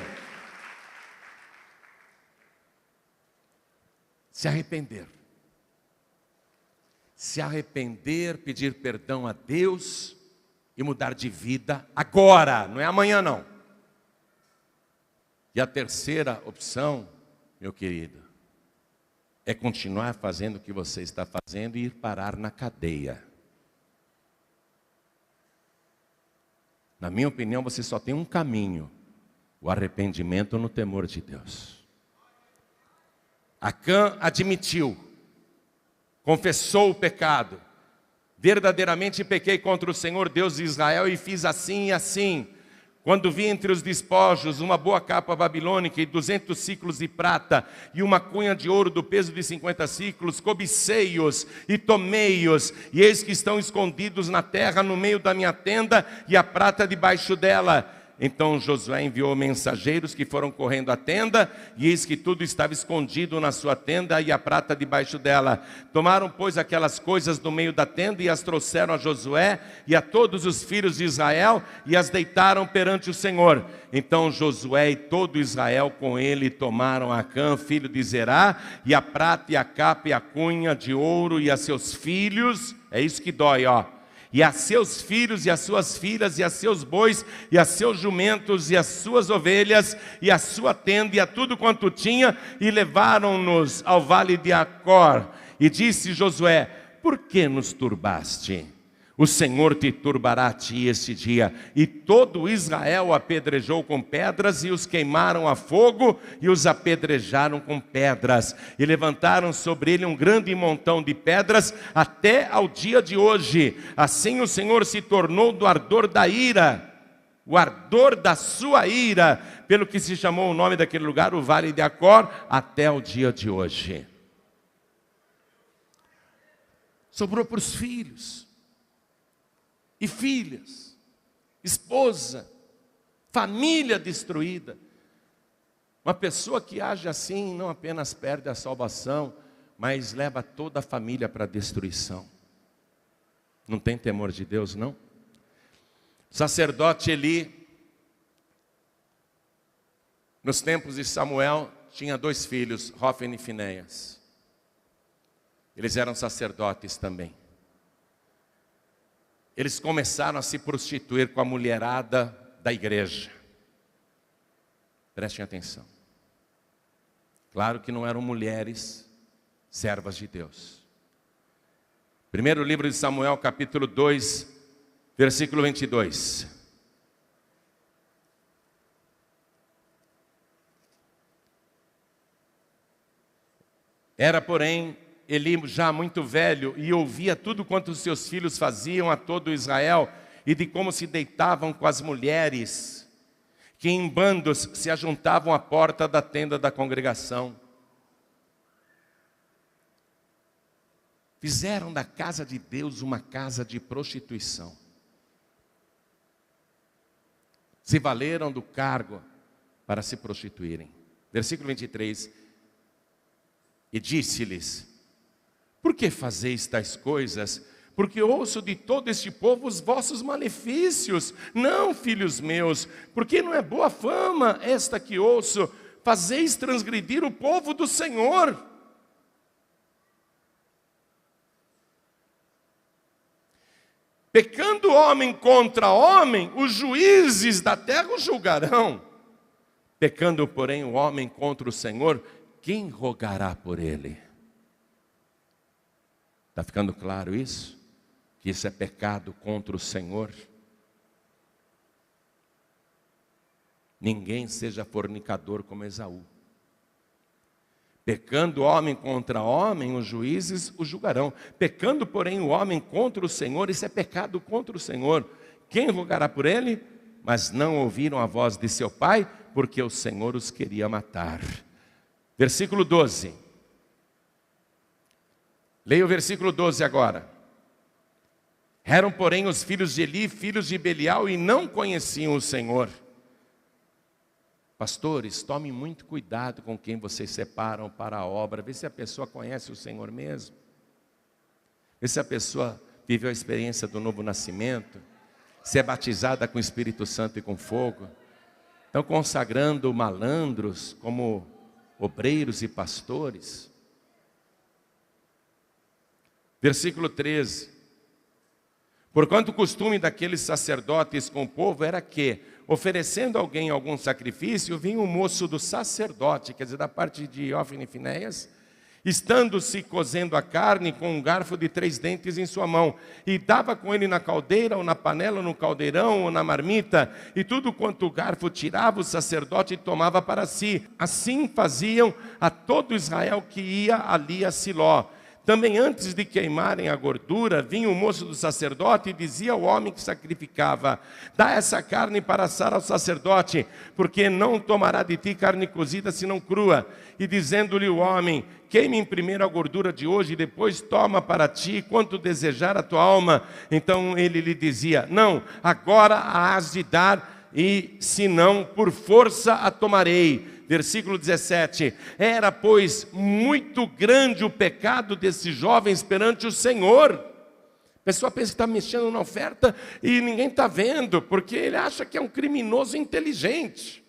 se arrepender. Se arrepender, pedir perdão a Deus e mudar de vida agora, não é amanhã não. E a terceira opção, meu querido, é continuar fazendo o que você está fazendo e ir parar na cadeia. Na minha opinião, você só tem um caminho: o arrependimento no temor de Deus. Acã admitiu, confessou o pecado. Verdadeiramente pequei contra o Senhor Deus de Israel e fiz assim e assim. Quando vi entre os despojos uma boa capa babilônica e 200 ciclos de prata e uma cunha de ouro do peso de 50 ciclos, cobicei-os e tomei-os, e eis que estão escondidos na terra no meio da minha tenda e a prata debaixo dela. Então Josué enviou mensageiros que foram correndo à tenda, e eis que tudo estava escondido na sua tenda e a prata debaixo dela. Tomaram, pois, aquelas coisas do meio da tenda e as trouxeram a Josué e a todos os filhos de Israel e as deitaram perante o Senhor. Então Josué e todo Israel com ele tomaram Acã, filho de Zerá, e a prata e a capa e a cunha de ouro e a seus filhos. É isso que dói, ó. E a seus filhos, e as suas filhas, e a seus bois, e a seus jumentos, e as suas ovelhas, e a sua tenda, e a tudo quanto tinha, e levaram-nos ao vale de Acor. E disse Josué: por que nos turbaste? O Senhor te turbará a ti este dia. E todo Israel apedrejou com pedras, e os queimaram a fogo, e os apedrejaram com pedras. E levantaram sobre ele um grande montão de pedras, até ao dia de hoje. Assim o Senhor se tornou do ardor da ira, o ardor da sua ira, pelo que se chamou o nome daquele lugar, o Vale de Acor, até o dia de hoje. Sobrou para os filhos e filhas, esposa, família destruída. Uma pessoa que age assim não apenas perde a salvação, mas leva toda a família para a destruição. Não tem temor de Deus, não? O sacerdote Eli, nos tempos de Samuel, tinha 2 filhos, Hófni e Finéias. Eles eram sacerdotes também. Eles começaram a se prostituir com a mulherada da igreja. Prestem atenção. Claro que não eram mulheres servas de Deus. Primeiro livro de Samuel, capítulo 2, versículo 22. Era, porém, Eli já muito velho, e ouvia tudo quanto os seus filhos faziam a todo Israel, e de como se deitavam com as mulheres, que em bandos se ajuntavam à porta da tenda da congregação. Fizeram da casa de Deus uma casa de prostituição. Se valeram do cargo para se prostituírem. Versículo 23. E disse-lhes: por que fazeis tais coisas? Porque ouço de todo este povo os vossos malefícios. Não, filhos meus, porque não é boa fama esta que ouço. Fazeis transgredir o povo do Senhor. Pecando homem contra homem, os juízes da terra o julgarão. Pecando, porém, o homem contra o Senhor, quem rogará por ele? Está ficando claro isso? Que isso é pecado contra o Senhor? Ninguém seja fornicador como Esaú. Pecando homem contra homem, os juízes o julgarão. Pecando, porém, o homem contra o Senhor, isso é pecado contra o Senhor. Quem rogará por ele? Mas não ouviram a voz de seu pai, porque o Senhor os queria matar. Versículo 12. Leia o versículo 12 agora. Eram, porém, os filhos de Eli, filhos de Belial, e não conheciam o Senhor. Pastores, tomem muito cuidado com quem vocês separam para a obra. Vê se a pessoa conhece o Senhor mesmo. Vê se a pessoa viveu a experiência do novo nascimento. Se é batizada com o Espírito Santo e com fogo. Estão consagrando malandros como obreiros e pastores. Versículo 13. Porquanto o costume daqueles sacerdotes com o povo era que, oferecendo a alguém algum sacrifício, vinha o moço do sacerdote, quer dizer, da parte de Hófni e Finéias, estando-se cozendo a carne com um garfo de 3 dentes em sua mão, e dava com ele na caldeira, ou na panela, ou no caldeirão, ou na marmita, e tudo quanto o garfo tirava, o sacerdote tomava para si. Assim faziam a todo Israel que ia ali a Siló. Também antes de queimarem a gordura, vinha o moço do sacerdote e dizia ao homem que sacrificava: dá essa carne para assar ao sacerdote, porque não tomará de ti carne cozida senão crua. E dizendo-lhe o homem: queime primeiro a gordura de hoje, e depois toma para ti quanto desejar a tua alma. Então ele lhe dizia: não, agora a hás de dar, e se não, por força a tomarei. Versículo 17, era pois muito grande o pecado desses jovens perante o Senhor. A pessoa pensa que está mexendo na oferta e ninguém está vendo, porque ele acha que é um criminoso inteligente.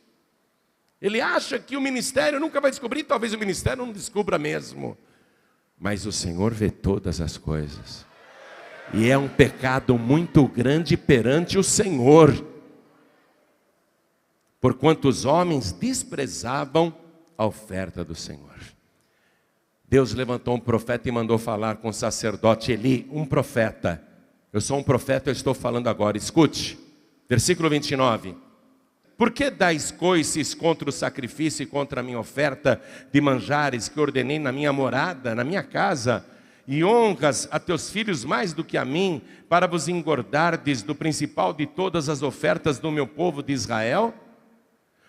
Ele acha que o ministério nunca vai descobrir, talvez o ministério não descubra mesmo. Mas o Senhor vê todas as coisas. E é um pecado muito grande perante o Senhor. Porquanto os homens desprezavam a oferta do Senhor. Deus levantou um profeta e mandou falar com o sacerdote Eli, um profeta. Eu sou um profeta, eu estou falando agora, escute. Versículo 29. Por que dais coices contra o sacrifício e contra a minha oferta de manjares que ordenei na minha morada, na minha casa? E honras a teus filhos mais do que a mim, para vos engordardes do principal de todas as ofertas do meu povo de Israel?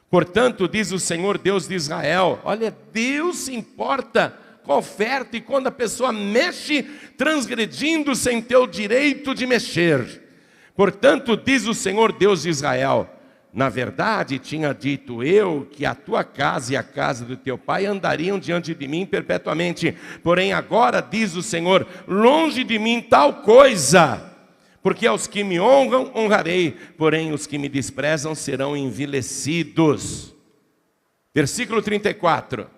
Portanto, diz o Senhor Deus de Israel, olha, Deus se importa com a oferta, e quando a pessoa mexe, transgredindo sem ter o direito de mexer. Portanto, diz o Senhor Deus de Israel, na verdade tinha dito eu que a tua casa e a casa do teu pai andariam diante de mim perpetuamente. Porém agora, diz o Senhor, longe de mim tal coisa. Porque aos que me honram, honrarei, porém os que me desprezam serão envilecidos. Versículo 34.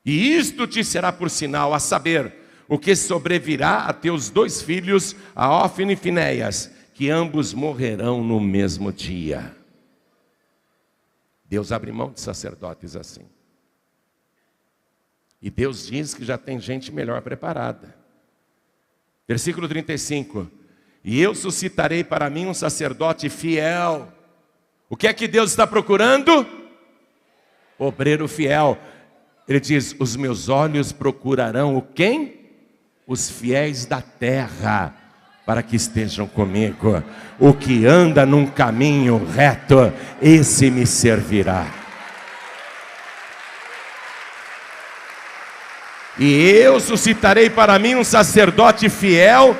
E isto te será por sinal, a saber, o que sobrevirá a teus 2 filhos, a Hófni e Finéias, que ambos morrerão no mesmo dia. Deus abre mão de sacerdotes assim. E Deus diz que já tem gente melhor preparada. Versículo 35. E eu suscitarei para mim um sacerdote fiel. O que é que Deus está procurando? Obreiro fiel. Ele diz, os meus olhos procurarão o quem? Os fiéis da terra, para que estejam comigo. O que anda num caminho reto, esse me servirá. E eu suscitarei para mim um sacerdote fiel,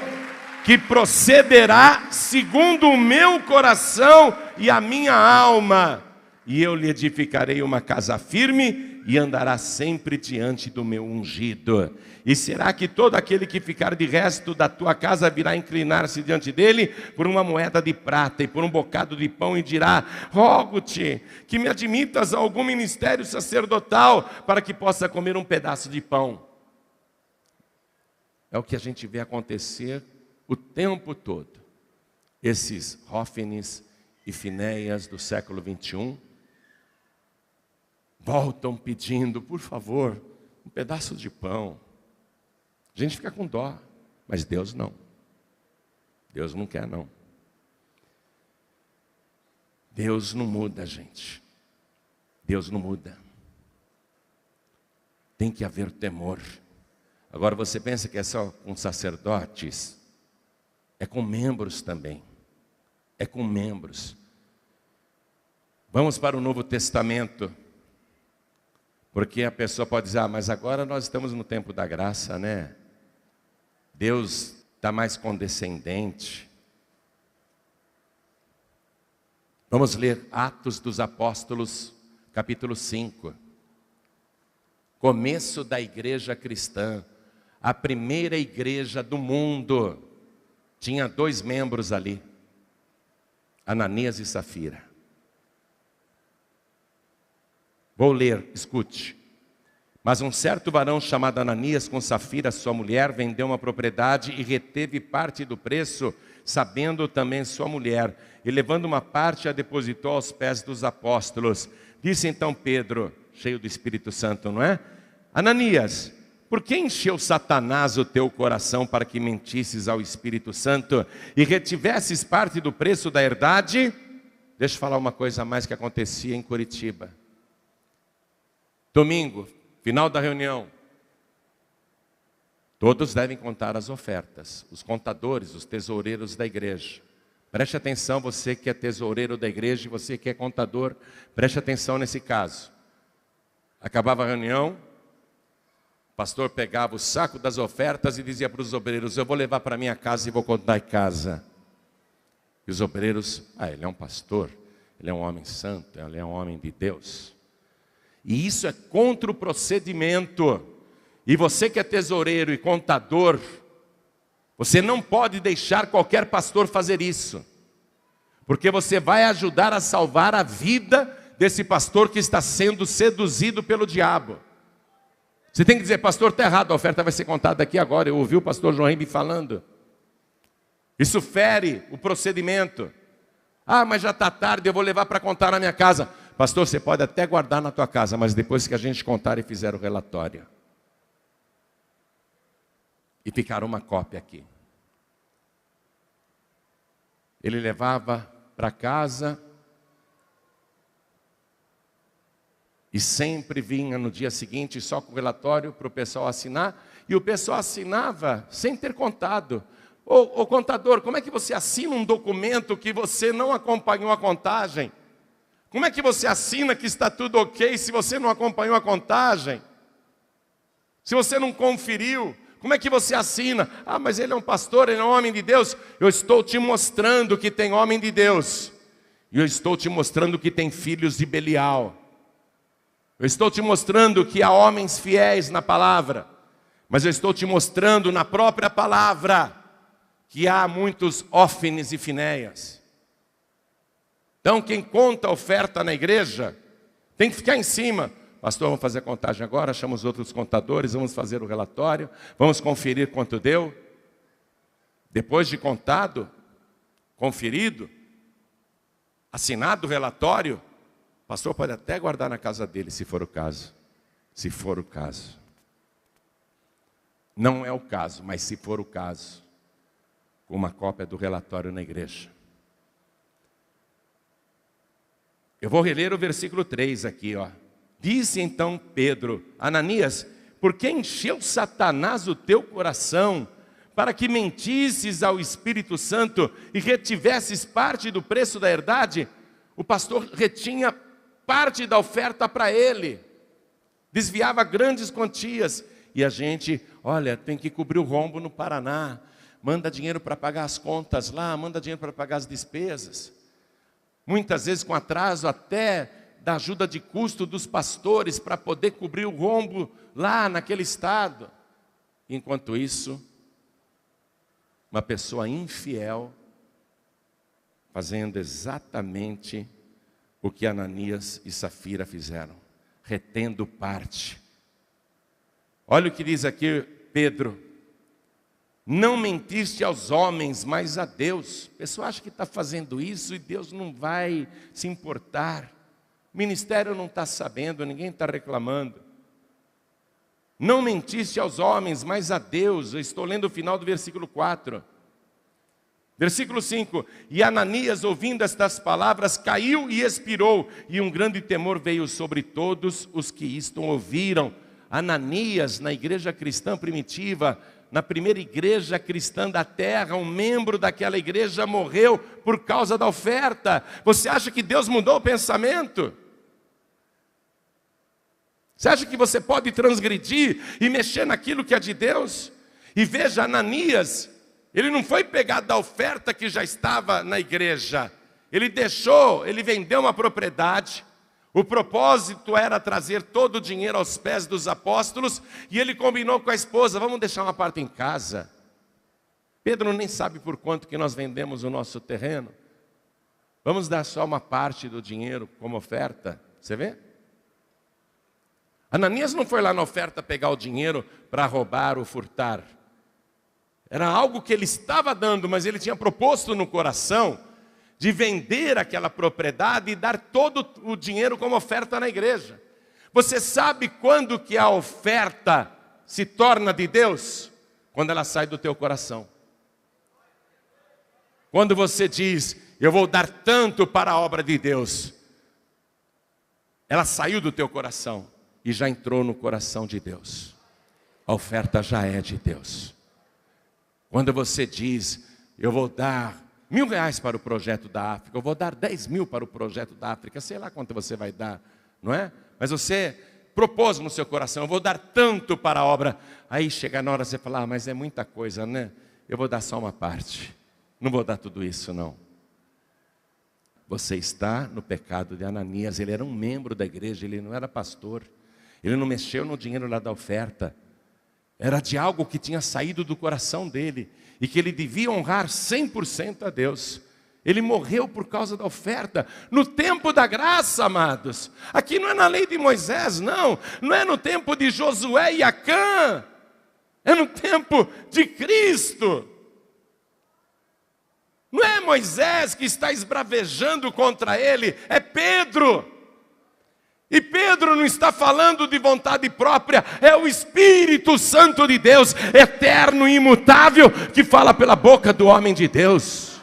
que procederá segundo o meu coração e a minha alma. E eu lhe edificarei uma casa firme, e andará sempre diante do meu ungido. E será que todo aquele que ficar de resto da tua casa virá inclinar-se diante dele por uma moeda de prata e por um bocado de pão, e dirá, rogo-te que me admitas a algum ministério sacerdotal, para que possa comer um pedaço de pão. É o que a gente vê acontecer o tempo todo. Esses Hófnis e Finéias do século 21 voltam pedindo, por favor, um pedaço de pão. A gente fica com dó, mas Deus não. Deus não quer, não. Deus não muda, gente. Deus não muda. Tem que haver temor. Agora você pensa que é só com sacerdotes? É com membros também. É com membros. Vamos para o Novo Testamento. Porque a pessoa pode dizer, mas agora nós estamos no tempo da graça, né? Deus está mais condescendente. Vamos ler Atos dos Apóstolos, capítulo 5. Começo da igreja cristã. A primeira igreja do mundo. Tinha 2 membros ali, Ananias e Safira. Vou ler, escute. Mas um certo varão chamado Ananias, com Safira, sua mulher, vendeu uma propriedade e reteve parte do preço, sabendo também sua mulher. E levando uma parte, a depositou aos pés dos apóstolos. Disse então Pedro, cheio do Espírito Santo, não é? Ananias, por que encheu Satanás o teu coração para que mentisses ao Espírito Santo e retivesses parte do preço da herdade? Deixa eu falar uma coisa a mais que acontecia em Curitiba. Domingo, final da reunião. Todos devem contar as ofertas, os contadores, os tesoureiros da igreja. Preste atenção, você que é tesoureiro da igreja e você que é contador, preste atenção nesse caso. Acabava a reunião, o pastor pegava o saco das ofertas e dizia para os obreiros: eu vou levar para minha casa e vou contar em casa. E os obreiros: ele é um pastor, ele é um homem santo, ele é um homem de Deus. E isso é contra o procedimento. E você que é tesoureiro e contador, você não pode deixar qualquer pastor fazer isso, porque você vai ajudar a salvar a vida desse pastor que está sendo seduzido pelo diabo. Você tem que dizer: pastor, está errado, a oferta vai ser contada aqui agora. Eu ouvi o pastor João me falando. Isso fere o procedimento. Mas já está tarde, eu vou levar para contar na minha casa. Pastor, você pode até guardar na tua casa, mas depois que a gente contar e fizer o relatório. E ficar uma cópia aqui. Ele levava para casa e sempre vinha no dia seguinte só com o relatório para o pessoal assinar. E o pessoal assinava sem ter contado. Ô contador, como é que você assina um documento que você não acompanhou a contagem? Como é que você assina que está tudo ok se você não acompanhou a contagem? Se você não conferiu? Como é que você assina? Mas ele é um pastor, ele é um homem de Deus. Eu estou te mostrando que tem homem de Deus. E eu estou te mostrando que tem filhos de Belial. Eu estou te mostrando que há homens fiéis na palavra. Mas eu estou te mostrando na própria palavra que há muitos Ófines e Finéias. Então quem conta a oferta na igreja tem que ficar em cima. Pastor, vamos fazer a contagem agora, chama os outros contadores, vamos fazer o relatório, vamos conferir quanto deu. Depois de contado, conferido, assinado o relatório, o pastor pode até guardar na casa dele, se for o caso. Se for o caso. Não é o caso, mas se for o caso, com uma cópia do relatório na igreja. Eu vou reler o versículo 3 aqui, ó. Disse então Pedro: Ananias, por que encheu Satanás o teu coração, para que mentisses ao Espírito Santo e retivesses parte do preço da herdade? O pastor retinha parte da oferta para ele, desviava grandes quantias. E a gente, olha, tem que cobrir o rombo no Paraná, manda dinheiro para pagar as contas lá, manda dinheiro para pagar as despesas. Muitas vezes com atraso até da ajuda de custo dos pastores para poder cobrir o rombo lá naquele estado. Enquanto isso, uma pessoa infiel fazendo exatamente o que Ananias e Safira fizeram, retendo parte. Olha o que diz aqui Pedro: não mentiste aos homens, mas a Deus. A pessoa acha que está fazendo isso e Deus não vai se importar. O ministério não está sabendo, ninguém está reclamando. Não mentiste aos homens, mas a Deus. Eu estou lendo o final do versículo 4. Versículo 5. E Ananias, ouvindo estas palavras, caiu e expirou, e um grande temor veio sobre todos os que isto ouviram. Ananias, na igreja cristã primitiva, na primeira igreja cristã da terra, um membro daquela igreja morreu por causa da oferta. Você acha que Deus mudou o pensamento? Você acha que você pode transgredir e mexer naquilo que é de Deus? E veja, Ananias, ele não foi pegar da oferta que já estava na igreja. Ele vendeu uma propriedade. O propósito era trazer todo o dinheiro aos pés dos apóstolos. E ele combinou com a esposa: vamos deixar uma parte em casa. Pedro nem sabe por quanto que nós vendemos o nosso terreno. Vamos dar só uma parte do dinheiro como oferta. Você vê? Ananias não foi lá na oferta pegar o dinheiro para roubar ou furtar. Era algo que ele estava dando, mas ele tinha proposto no coração de vender aquela propriedade e dar todo o dinheiro como oferta na igreja. Você sabe quando que a oferta se torna de Deus quando ela sai do teu coração. Quando você diz, eu vou dar tanto para a obra de Deus, ela saiu do teu coração e já entrou no coração de Deus. A oferta já é de Deus. Quando você diz, eu vou dar R$1.000 para o projeto da África, eu vou dar 10 mil para o projeto da África, sei lá quanto você vai dar, não é? Mas você propôs no seu coração, eu vou dar tanto para a obra. Aí chega na hora você fala, mas é muita coisa, né? Eu vou dar só uma parte, não vou dar tudo isso não. Você está no pecado de Ananias. Ele era um membro da igreja, ele não era pastor, ele não mexeu no dinheiro lá da oferta, era de algo que tinha saído do coração dele, e que ele devia honrar 100% a Deus. Ele morreu por causa da oferta, no tempo da graça, amados. Aqui não é na lei de Moisés, não é no tempo de Josué e Acã, é no tempo de Cristo. Não é Moisés que está esbravejando contra ele, é Pedro. E Pedro não está falando de vontade própria, é o Espírito Santo de Deus, eterno e imutável, que fala pela boca do homem de Deus.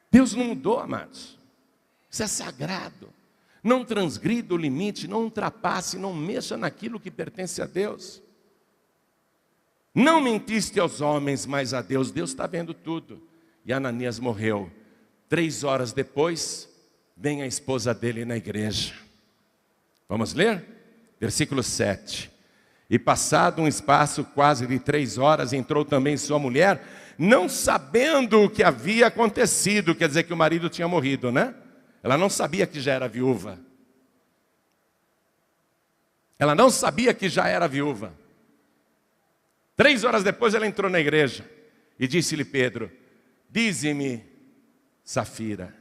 Deus não mudou, amados. Isso é sagrado. Não transgrida o limite, não ultrapasse, não mexa naquilo que pertence a Deus. Não mentiste aos homens, mas a Deus. Deus está vendo tudo. E Ananias morreu. 3 horas depois, vem a esposa dele na igreja. Vamos ler? Versículo 7. E passado um espaço quase de 3 horas, entrou também sua mulher, não sabendo o que havia acontecido. Quer dizer que o marido tinha morrido, né? Ela não sabia que já era viúva. Ela não sabia que já era viúva. 3 horas depois ela entrou na igreja e disse-lhe Pedro, dize-me, Safira,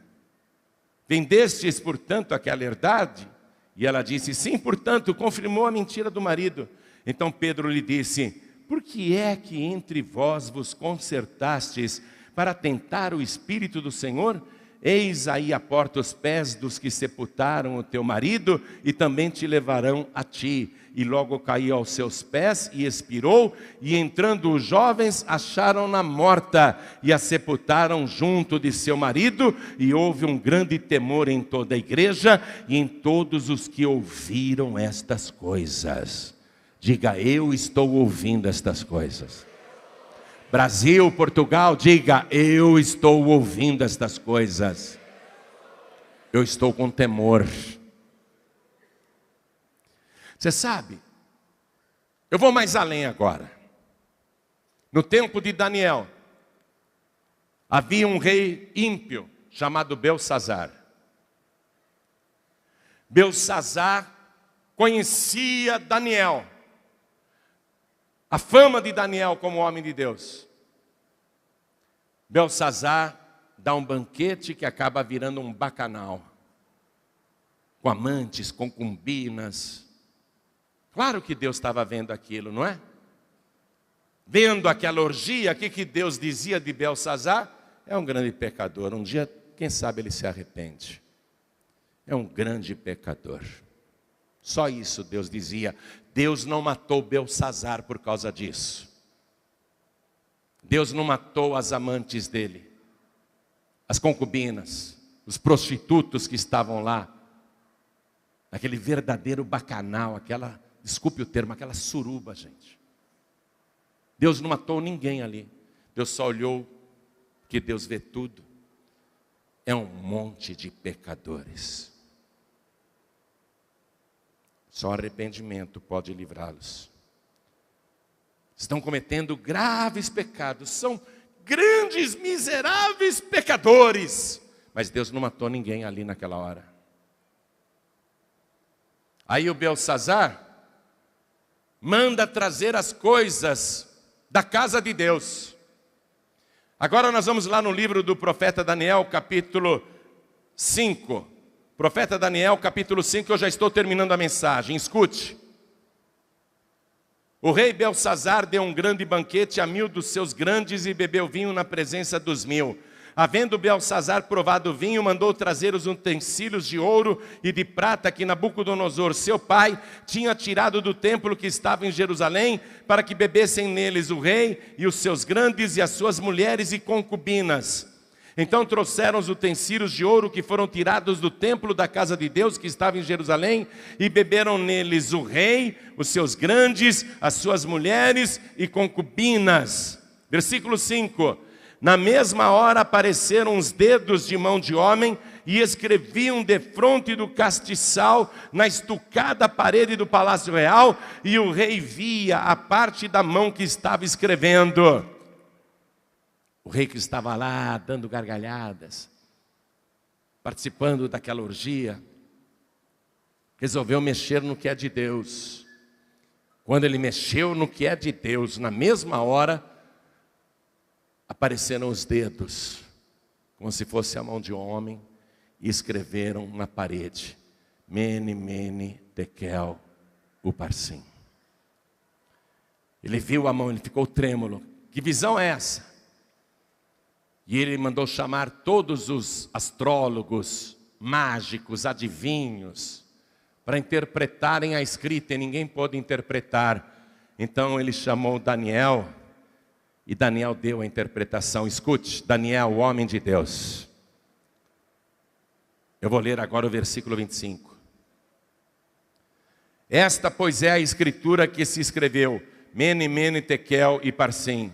vendestes portanto aquela herdade? E ela disse, sim, portanto, confirmou a mentira do marido. Então Pedro lhe disse, por que é que entre vós vos concertastes para tentar o Espírito do Senhor? Eis aí a porta os pés dos que sepultaram o teu marido e também te levarão a ti. E logo caiu aos seus pés e expirou, e entrando os jovens acharam-na morta e a sepultaram junto de seu marido, e houve um grande temor em toda a igreja e em todos os que ouviram estas coisas. Diga, eu estou ouvindo estas coisas. Brasil, Portugal, diga, eu estou ouvindo estas coisas. Eu estou com temor. Você sabe, eu vou mais além agora. No tempo de Daniel, havia um rei ímpio chamado Belsassar. Belsassar conhecia Daniel, a fama de Daniel como homem de Deus. Belsassar dá um banquete que acaba virando um bacanal, com amantes, concubinas. Claro que Deus estava vendo aquilo, não é? Vendo aquela orgia, o que Deus dizia de Belsassar? É um grande pecador, um dia, quem sabe ele se arrepende. É um grande pecador. Só isso Deus dizia. Deus não matou Belsassar por causa disso. Deus não matou as amantes dele, as concubinas, os prostitutos que estavam lá, aquele verdadeiro bacanal, aquela, desculpe o termo, aquela suruba, gente. Deus não matou ninguém ali. Deus só olhou, que Deus vê tudo. É um monte de pecadores. Só arrependimento pode livrá-los. Estão cometendo graves pecados, são grandes, miseráveis pecadores. Mas Deus não matou ninguém ali naquela hora. Aí o Belsassar manda trazer as coisas da casa de Deus. Agora nós vamos lá no livro do profeta Daniel, capítulo 5. Profeta Daniel, capítulo 5, eu já estou terminando a mensagem, escute. O rei Belsassar deu um grande banquete a 1000 dos seus grandes e bebeu vinho na presença dos 1000. Havendo Belsazar provado o vinho, mandou trazer os utensílios de ouro e de prata que Nabucodonosor, seu pai, tinha tirado do templo que estava em Jerusalém, para que bebessem neles o rei e os seus grandes e as suas mulheres e concubinas. Então trouxeram os utensílios de ouro que foram tirados do templo da casa de Deus que estava em Jerusalém, e beberam neles o rei, os seus grandes, as suas mulheres e concubinas. Versículo 5. Na mesma hora apareceram os dedos de mão de homem e escreviam defronte do castiçal na estucada parede do palácio real, e o rei via a parte da mão que estava escrevendo. O rei que estava lá dando gargalhadas, participando daquela orgia, resolveu mexer no que é de Deus. Quando ele mexeu no que é de Deus, na mesma hora, apareceram os dedos, como se fosse a mão de um homem, e escreveram na parede: Mene, Mene, Tekel, Uparsim. Ele viu a mão, ele ficou trêmulo. Que visão é essa? E ele mandou chamar todos os astrólogos, mágicos, adivinhos, para interpretarem a escrita, e ninguém pôde interpretar. Então ele chamou Daniel, e Daniel deu a interpretação. Escute, Daniel, o homem de Deus. Eu vou ler agora o versículo 25. Esta, pois, é a escritura que se escreveu: Mene, Mene, Tekel e Parsim.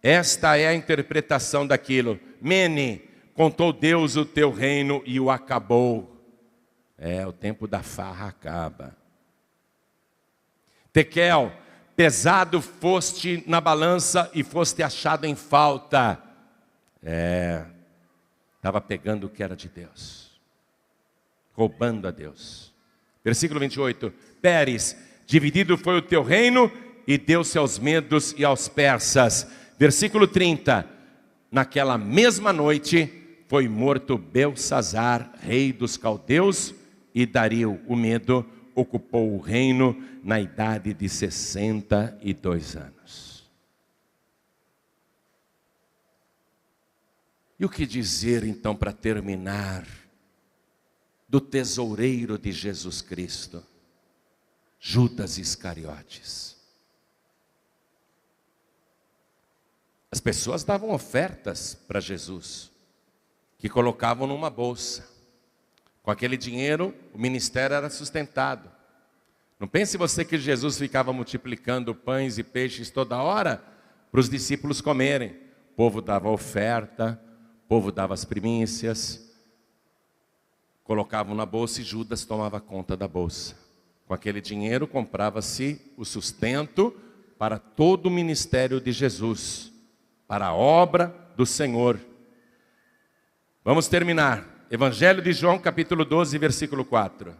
Esta é a interpretação daquilo. Mene, contou Deus o teu reino e o acabou. O tempo da farra acaba. Tekel, pesado foste na balança e foste achado em falta. Estava pegando o que era de Deus, roubando a Deus. Versículo 28. Pérez, dividido foi o teu reino e deu-se aos medos e aos persas. Versículo 30. Naquela mesma noite foi morto Belsazar, rei dos caldeus, e Dario, o Medo, ocupou o reino na idade de 62 anos. E o que dizer então, para terminar, do tesoureiro de Jesus Cristo, Judas Iscariotes? As pessoas davam ofertas para Jesus, que colocavam numa bolsa. Com aquele dinheiro, o ministério era sustentado. Não pense você que Jesus ficava multiplicando pães e peixes toda hora para os discípulos comerem. O povo dava oferta, o povo dava as primícias, colocavam na bolsa e Judas tomava conta da bolsa. Com aquele dinheiro comprava-se o sustento para todo o ministério de Jesus, para a obra do Senhor. Vamos terminar. Evangelho de João, capítulo 12, versículo 4.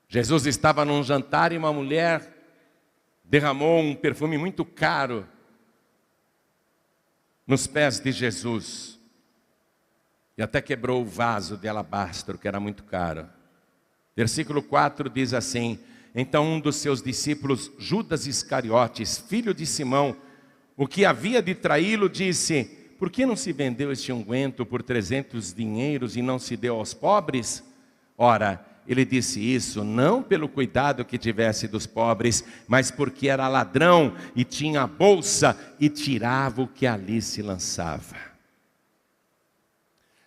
Jesus estava num jantar e uma mulher derramou um perfume muito caro nos pés de Jesus. E até quebrou o vaso de alabastro, que era muito caro. Versículo 4 diz assim: então um dos seus discípulos, Judas Iscariotes, filho de Simão, o que havia de traí-lo, disse: por que não se vendeu este unguento por 300 dinheiros e não se deu aos pobres? Ora, ele disse isso não pelo cuidado que tivesse dos pobres, mas porque era ladrão e tinha a bolsa e tirava o que ali se lançava.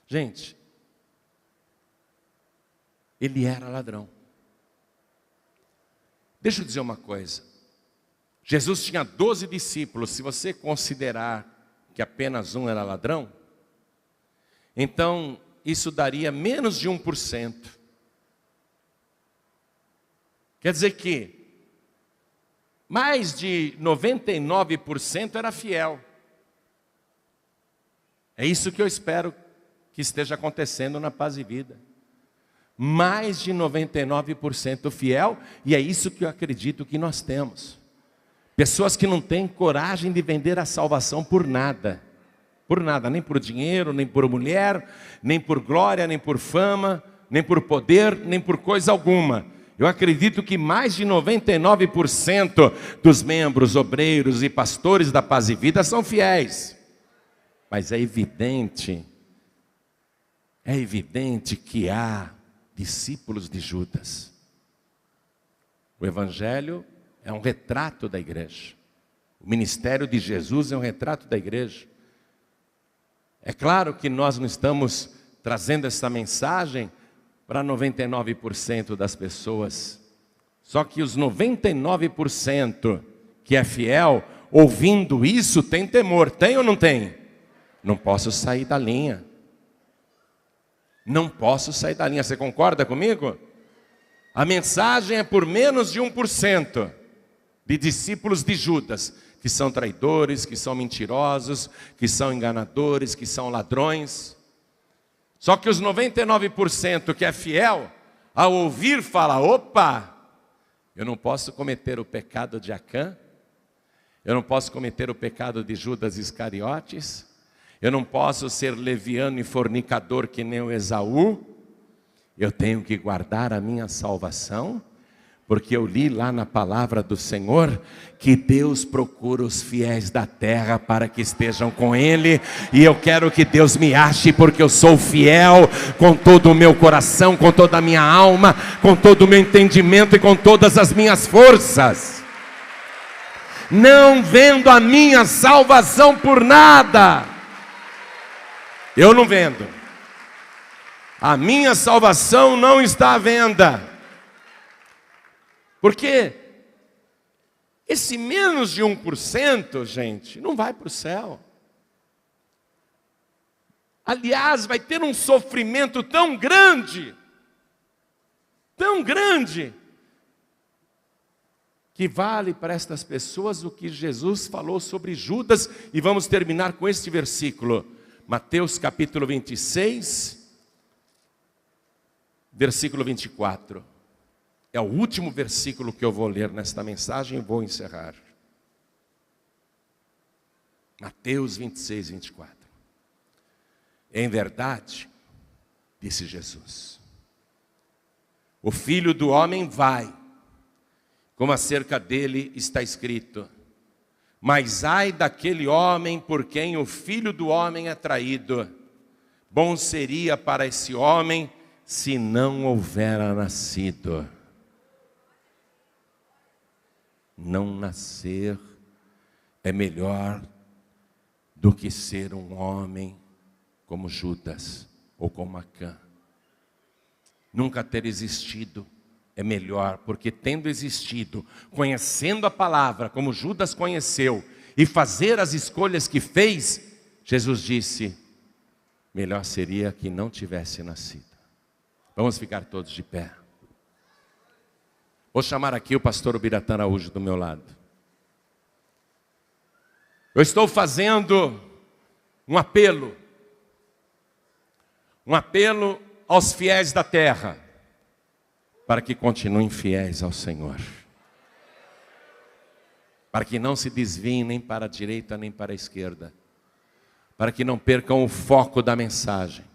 Gente, ele era ladrão. Deixa eu dizer uma coisa. Jesus tinha 12 discípulos. Se você considerar que apenas um era ladrão, então isso daria menos de 1%. Quer dizer que mais de 99% era fiel. É isso que eu espero que esteja acontecendo na Paz e Vida. Mais de 99% fiel, e é isso que eu acredito que nós temos. Pessoas que não têm coragem de vender a salvação por nada, nem por dinheiro, nem por mulher, nem por glória, nem por fama, nem por poder, nem por coisa alguma. Eu acredito que mais de 99% dos membros, obreiros e pastores da Paz e Vida são fiéis. Mas é evidente que há discípulos de Judas. O Evangelho é um retrato da igreja. O ministério de Jesus é um retrato da igreja. É claro que nós não estamos trazendo essa mensagem para 99% das pessoas. Só que os 99% que é fiel, ouvindo isso, tem temor. Tem ou não tem? Não posso sair da linha. Não posso sair da linha. Você concorda comigo? A mensagem é por menos de 1% de discípulos de Judas, que são traidores, que são mentirosos, que são enganadores, que são ladrões. Só que os 99% que é fiel, ao ouvir, fala: opa, eu não posso cometer o pecado de Acã, eu não posso cometer o pecado de Judas Iscariotes, eu não posso ser leviano e fornicador que nem o Esaú, eu tenho que guardar a minha salvação, porque eu li lá na palavra do Senhor que Deus procura os fiéis da terra para que estejam com Ele, e eu quero que Deus me ache, porque eu sou fiel com todo o meu coração, com toda a minha alma, com todo o meu entendimento e com todas as minhas forças. Não vendo a minha salvação por nada. Eu não vendo. A minha salvação não está à venda. Porque esse menos de 1%, gente, não vai para o céu. Aliás, vai ter um sofrimento tão grande, que vale para estas pessoas o que Jesus falou sobre Judas. E vamos terminar com este versículo. Mateus capítulo 26, versículo 24. É o último versículo que eu vou ler nesta mensagem e vou encerrar. Mateus 26, 24. Em verdade, disse Jesus, o Filho do Homem vai, como acerca dele está escrito, mas ai daquele homem por quem o Filho do Homem é traído. Bom seria para esse homem se não houvera nascido. Não nascer é melhor do que ser um homem como Judas ou como Acã. Nunca ter existido é melhor, porque tendo existido, conhecendo a palavra como Judas conheceu, e fazer as escolhas que fez, Jesus disse, melhor seria que não tivesse nascido. Vamos ficar todos de pé. Vou chamar aqui o pastor Ubiratã Araújo do meu lado. Eu estou fazendo um apelo aos fiéis da terra, para que continuem fiéis ao Senhor. Para que não se desviem nem para a direita nem para a esquerda. Para que não percam o foco da mensagem.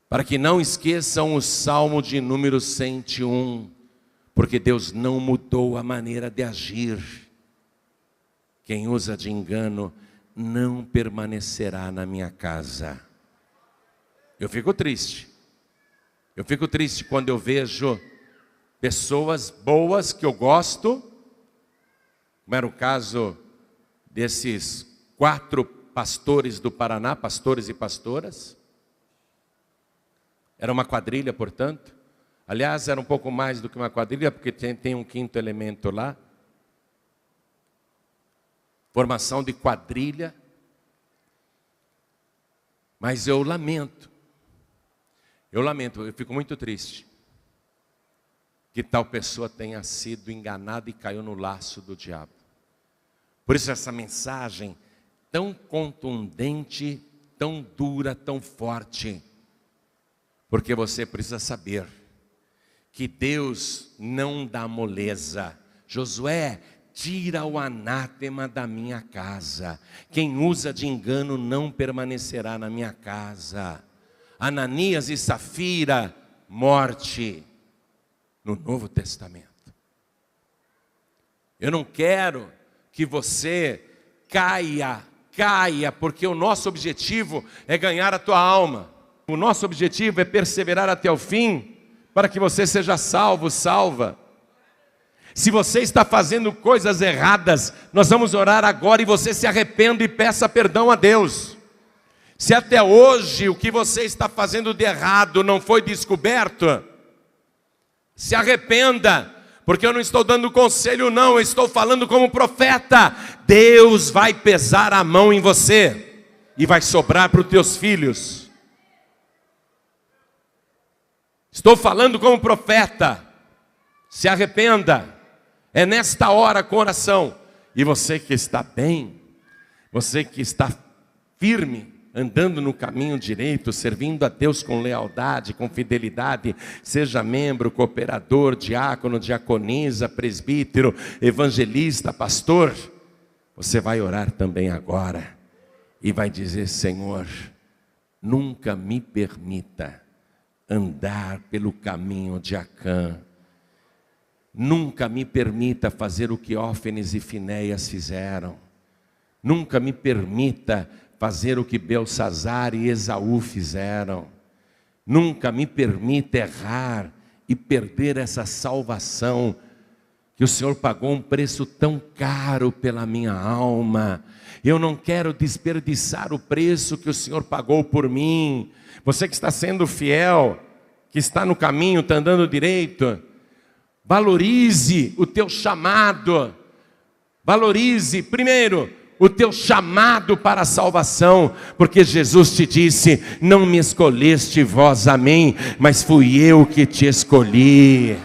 Para que não esqueçam o Salmo de número 101. Porque Deus não mudou a maneira de agir. Quem usa de engano não permanecerá na minha casa. Eu fico triste. Eu fico triste quando eu vejo pessoas boas que eu gosto, como era o caso desses 4 pastores do Paraná, pastores e pastoras. Era uma quadrilha, portanto. Aliás, era um pouco mais do que uma quadrilha, porque tem um 5º elemento lá. Formação de quadrilha. Mas eu lamento, eu fico muito triste que tal pessoa tenha sido enganada e caiu no laço do diabo. Por isso essa mensagem tão contundente, tão dura, tão forte. Porque você precisa saber que Deus não dá moleza. Josué, tira o anátema da minha casa. Quem usa de engano não permanecerá na minha casa. Ananias e Safira, morte. no Novo Testamento. Eu não quero que você caia, porque o nosso objetivo é ganhar a tua alma. O nosso objetivo é perseverar até o fim, para que você seja salvo, salva. Se você está fazendo coisas erradas, nós vamos orar agora e você se arrependa e peça perdão a Deus. Se até hoje o que você está fazendo de errado não foi descoberto, se arrependa, porque eu não estou dando conselho não, eu estou falando como profeta. Deus vai pesar a mão em você e vai sobrar para os teus filhos. Estou falando como profeta. Se arrependa. É nesta hora com oração. E você que está bem, você que está firme, andando no caminho direito, servindo a Deus com lealdade, com fidelidade, seja membro, cooperador, diácono, diaconisa, presbítero, evangelista, pastor, você vai orar também agora e vai dizer: Senhor, nunca me permita andar pelo caminho de Acã. Nunca me permita fazer o que Ófenes e Finéias fizeram. Nunca me permita fazer o que Belsazar e Esaú fizeram. Nunca me permita errar e perder essa salvação, que o Senhor pagou um preço tão caro pela minha alma. Eu não quero desperdiçar o preço que o Senhor pagou por mim. Você que está sendo fiel, que está no caminho, está andando direito, valorize o teu chamado. Valorize, primeiro, o teu chamado para a salvação, porque Jesus te disse: não me escolheste vós a mim, mas fui eu que te escolhi.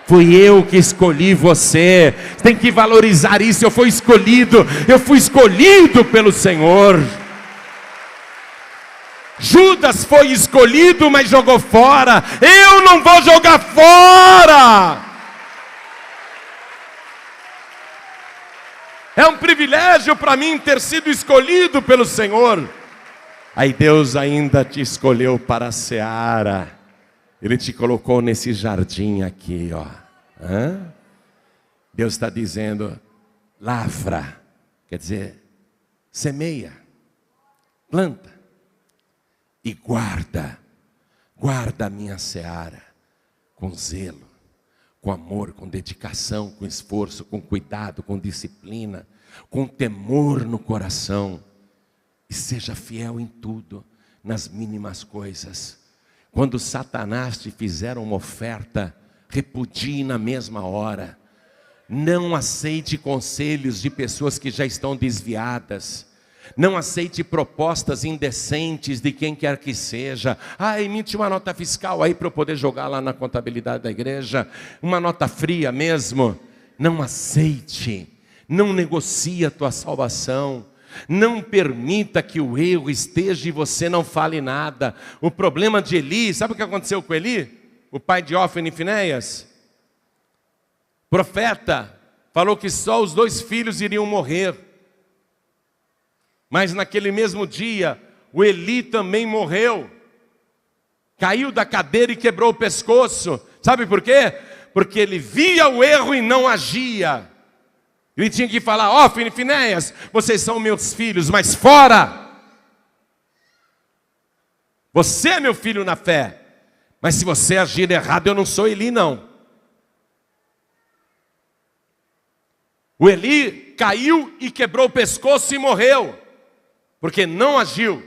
Fui eu que escolhi você. Tem que valorizar isso. Eu fui escolhido pelo Senhor. Judas foi escolhido, mas jogou fora. Eu não vou jogar fora. É um privilégio para mim ter sido escolhido pelo Senhor. Aí Deus ainda te escolheu para a seara. Ele te colocou nesse jardim aqui, ó. Deus está dizendo: lavra, quer dizer, semeia, planta e guarda a minha seara com zelo, com amor, com dedicação, com esforço, com cuidado, com disciplina, com temor no coração. E seja fiel em tudo, nas mínimas coisas. Quando Satanás te fizer uma oferta, repudie na mesma hora. Não aceite conselhos de pessoas que já estão desviadas. Não aceite propostas indecentes de quem quer que seja. Emite uma nota fiscal aí para eu poder jogar lá na contabilidade da igreja. Uma nota fria mesmo. Não aceite. Não negocie a tua salvação. Não permita que o erro esteja e você não fale nada. O problema de Eli, sabe o que aconteceu com Eli? O pai de Ófene e Finéias? Profeta, falou que só os 2 filhos iriam morrer. Mas naquele mesmo dia, o Eli também morreu. Caiu da cadeira e quebrou o pescoço. Sabe por quê? Porque ele via o erro e não agia. Ele tinha que falar: Ófene e Finéias, vocês são meus filhos, mas fora! Você é meu filho na fé, mas se você agir errado, eu não sou Eli não. O Eli caiu e quebrou o pescoço e morreu, porque não agiu,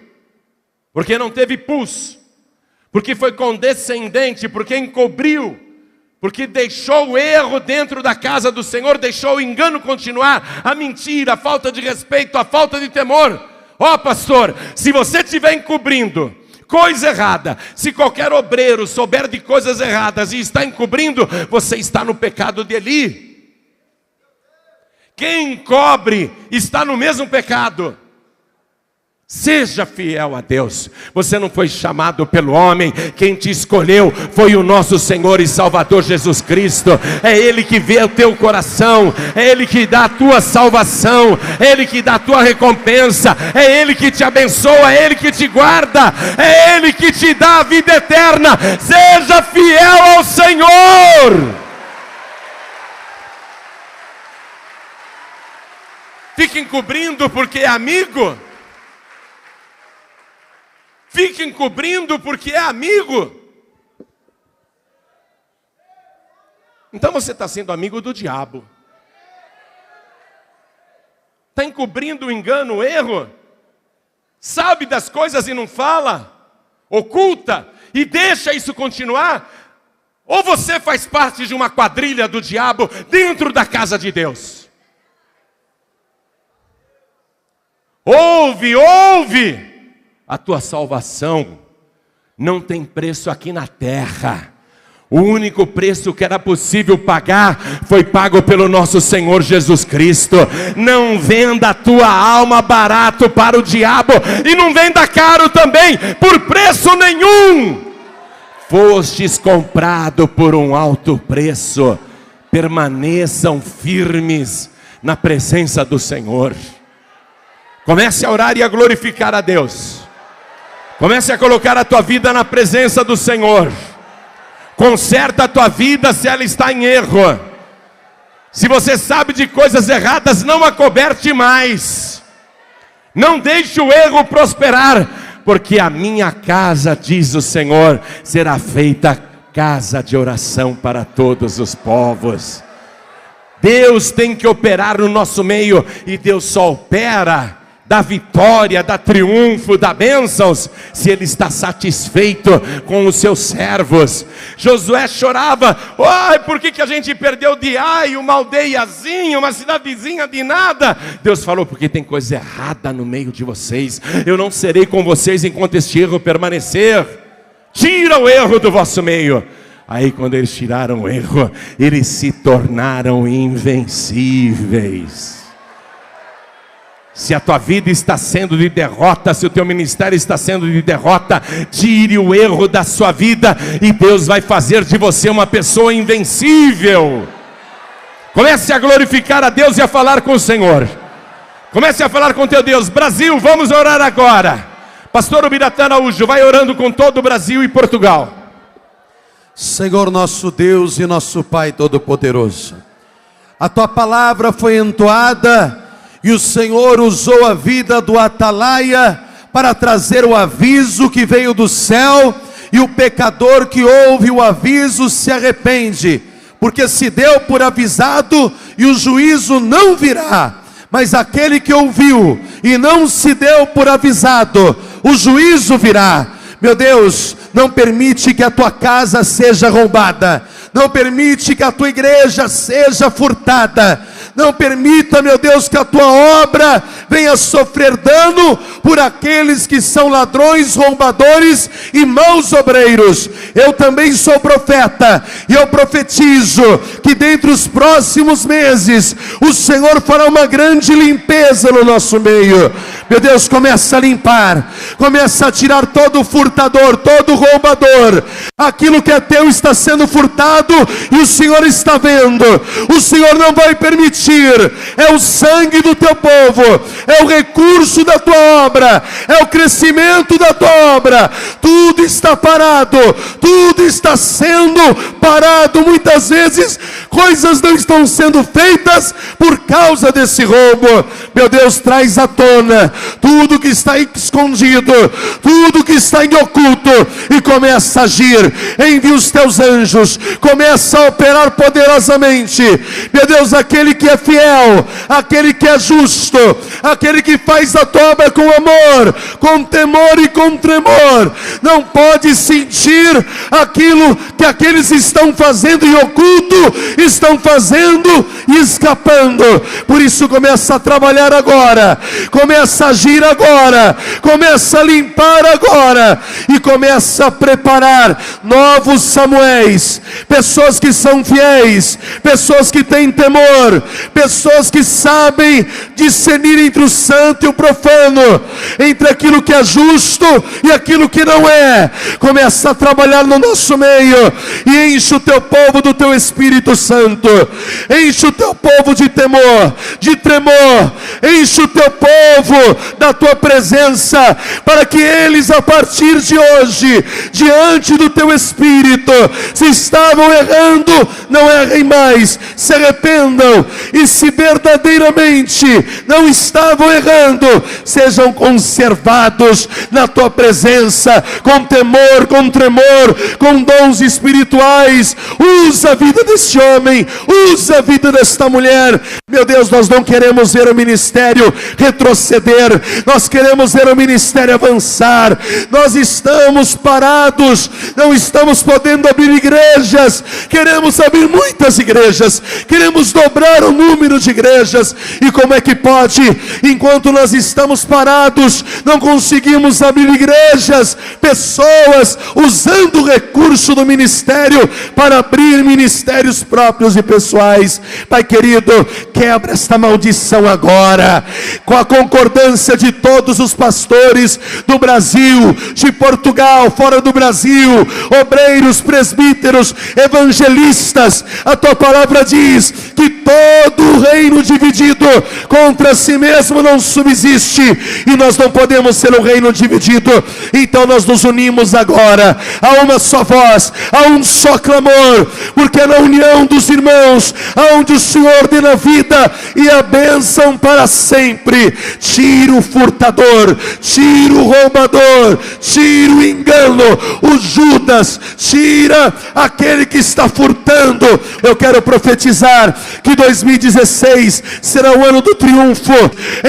porque não teve pulso, porque foi condescendente, porque encobriu, porque deixou o erro dentro da casa do Senhor, deixou o engano continuar, a mentira, a falta de respeito, a falta de temor. Pastor, se você estiver encobrindo coisa errada, se qualquer obreiro souber de coisas erradas e está encobrindo, você está no pecado de Eli. Quem encobre está no mesmo pecado. Seja fiel a Deus. Você não foi chamado pelo homem. Quem te escolheu foi o nosso Senhor e Salvador Jesus Cristo. É Ele que vê o teu coração. É Ele que dá a tua salvação. É Ele que dá a tua recompensa. É Ele que te abençoa. É Ele que te guarda. É Ele que te dá a vida eterna. Seja fiel ao Senhor. Fica encobrindo porque é amigo. Fica encobrindo porque é amigo. Então você está sendo amigo do diabo. Está encobrindo o engano, o erro. Sabe das coisas e não fala. Oculta e deixa isso continuar. Ou você faz parte de uma quadrilha do diabo dentro da casa de Deus. Ouve. A tua salvação não tem preço aqui na terra. O único preço que era possível pagar foi pago pelo nosso Senhor Jesus Cristo. Não venda a tua alma barato para o diabo, e não venda caro também por preço nenhum. Fostes comprado por um alto preço. Permaneçam firmes na presença do Senhor. Comece a orar e a glorificar a Deus. Comece a colocar a tua vida na presença do Senhor. Conserta a tua vida se ela está em erro. Se você sabe de coisas erradas, não acoberte mais. Não deixe o erro prosperar, porque a minha casa, diz o Senhor, será feita casa de oração para todos os povos. Deus tem que operar no nosso meio, e Deus só opera, da vitória, da triunfo, da bênçãos, se Ele está satisfeito com os seus servos. Josué chorava: ai, por que a gente perdeu de Ai, uma aldeiazinha, uma cidadezinha de nada? Deus falou: porque tem coisa errada no meio de vocês. Eu não serei com vocês enquanto este erro permanecer. Tira o erro do vosso meio. Aí quando eles tiraram o erro, eles se tornaram invencíveis. Se a tua vida está sendo de derrota, se o teu ministério está sendo de derrota, tire o erro da sua vida e Deus vai fazer de você uma pessoa invencível. Comece a glorificar a Deus e a falar com o Senhor. Comece a falar com teu Deus. Brasil, vamos orar agora. Pastor Ubiratã Araújo, vai orando com todo o Brasil e Portugal. Senhor nosso Deus e nosso Pai Todo-Poderoso, a tua palavra foi entoada e o Senhor usou a vida do atalaia para trazer o aviso que veio do céu, e o pecador que ouve o aviso se arrepende, porque se deu por avisado e o juízo não virá. Mas aquele que ouviu e não se deu por avisado, o juízo virá. Meu Deus, não permite que a tua casa seja roubada. Não permite que a tua igreja seja furtada. Não permita, meu Deus, que a tua obra venha sofrer dano por aqueles que são ladrões, roubadores e maus obreiros. Eu também sou profeta, e eu profetizo que dentre os próximos meses o Senhor fará uma grande limpeza no nosso meio. Meu Deus, começa a limpar, começa a tirar todo furtador, todo roubador. Aquilo que é teu está sendo furtado e o Senhor está vendo. O Senhor não vai permitir. É o sangue do teu povo, é o recurso da tua obra, é o crescimento da tua obra. Tudo está parado, tudo está sendo parado. Muitas vezes coisas não estão sendo feitas por causa desse roubo. Meu Deus, traz à tona tudo que está escondido, tudo que está em oculto, e começa a agir. Envia os teus anjos, começa a operar poderosamente. Meu Deus, aquele que é fiel, aquele que é justo, aquele que faz a tua obra com amor, com temor e com tremor, não pode sentir aquilo que aqueles estão fazendo em oculto, estão fazendo e escapando. Por isso começa a trabalhar agora, começa a agir agora, começa a limpar agora, e começa a preparar novos Samuéis, pessoas que são fiéis, pessoas que têm temor, pessoas que sabem discernir entre o santo e o profano, entre aquilo que é justo e aquilo que não é. Começa a trabalhar no nosso meio, e enche o teu povo do teu Espírito Santo, enche o teu povo de temor, de tremor, enche o teu povo da tua presença, para que eles, a partir de hoje, diante do teu Espírito, se estavam errando, não errem mais, se arrependam, e se verdadeiramente não estavam errando, sejam conservados na tua presença, com temor, com tremor, com dons espirituais. Usa a vida desse homem, usa a vida desta mulher. Meu Deus, nós não queremos ver o ministério retroceder, nós queremos ver o ministério avançar. Nós estamos parados, não estamos podendo abrir igrejas, queremos abrir muitas igrejas, queremos dobrar o número de igrejas. E como é que pode, enquanto nós estamos parados, não conseguimos abrir igrejas, pessoas usando o recurso do ministério para abrir ministérios próprios e pessoais? Pai querido, quebra esta maldição agora, com a concordância de todos os pastores do Brasil, de Portugal, fora do Brasil, obreiros, presbíteros, evangelistas. A tua palavra diz que todo o reino dividido contra si mesmo não subsiste, e nós não podemos ser um reino dividido. Então nós nos unimos agora a uma só voz, a um só clamor, porque é na união dos irmãos aonde o Senhor ordena a vida e a bênção para sempre. Tira o furtador, tira o roubador, tira o engano, o Judas, tira aquele que está furtando. Eu quero profetizar que 2016 será o ano do triunfo.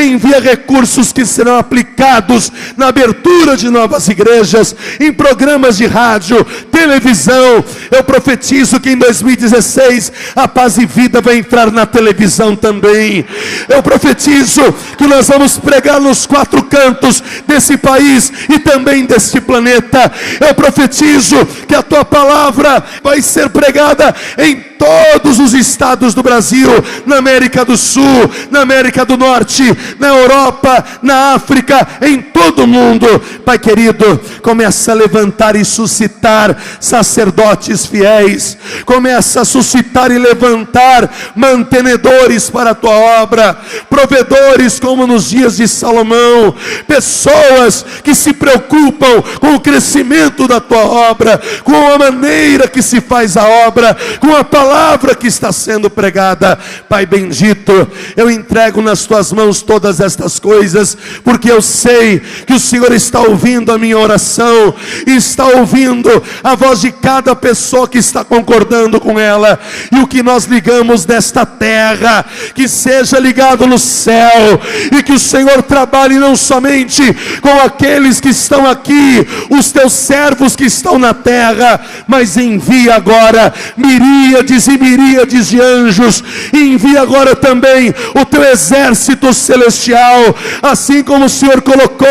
Envia recursos que serão aplicados na abertura de novas igrejas, em programas de rádio, televisão. Eu profetizo que em 2016 a Paz e Vida vai entrar na televisão também. Eu profetizo que nós vamos pregar nos 4 cantos desse país e também deste planeta. Eu profetizo que a tua palavra vai ser pregada em todos os estados do Brasil, na América do Sul, na América do Norte, na Europa, na África, em todo o mundo. Pai querido, começa a levantar e suscitar sacerdotes fiéis, começa a suscitar e levantar mantenedores para a tua obra, provedores como nos dias de Salomão, pessoas que se preocupam com o crescimento da tua obra, com a maneira que se faz a obra, com a palavra que está sendo pregada. Pai bendito, eu entrego nas tuas mãos todas estas coisas, porque eu sei que o Senhor está ouvindo a minha oração, e está ouvindo a voz de cada pessoa que está concordando com ela. E o que nós ligamos nesta terra, que seja ligado no céu, e que o Senhor trabalhe não somente com aqueles que estão aqui, os teus servos que estão na terra, mas envia agora miríades e miríades de anjos, e envia agora também o teu exército celestial, assim como o Senhor colocou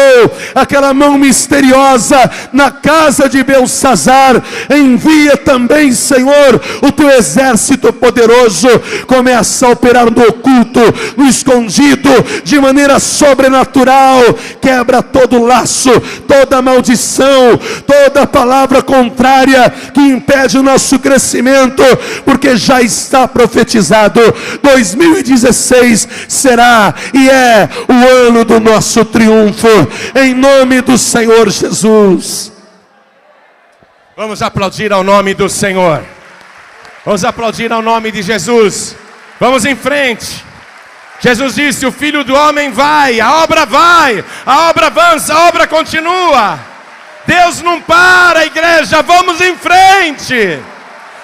aquela mão misteriosa na casa de Belsazar. Envia também, Senhor, o teu exército poderoso. Começa a operar no oculto, no escondido, de maneira sobrenatural. Quebra todo laço, toda maldição, toda palavra contrária que impede o nosso crescimento, porque já está profetizado. 2016 será e é o ano do nosso triunfo, em nome do Senhor Jesus. Vamos aplaudir ao nome do Senhor. Vamos aplaudir ao nome de Jesus. Vamos em frente. Jesus disse: o Filho do Homem vai, a obra avança, a obra continua. Deus não para, igreja, vamos em frente.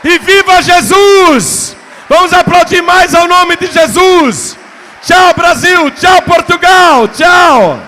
E viva Jesus! Vamos aplaudir mais ao nome de Jesus. Tchau Brasil, tchau Portugal, tchau.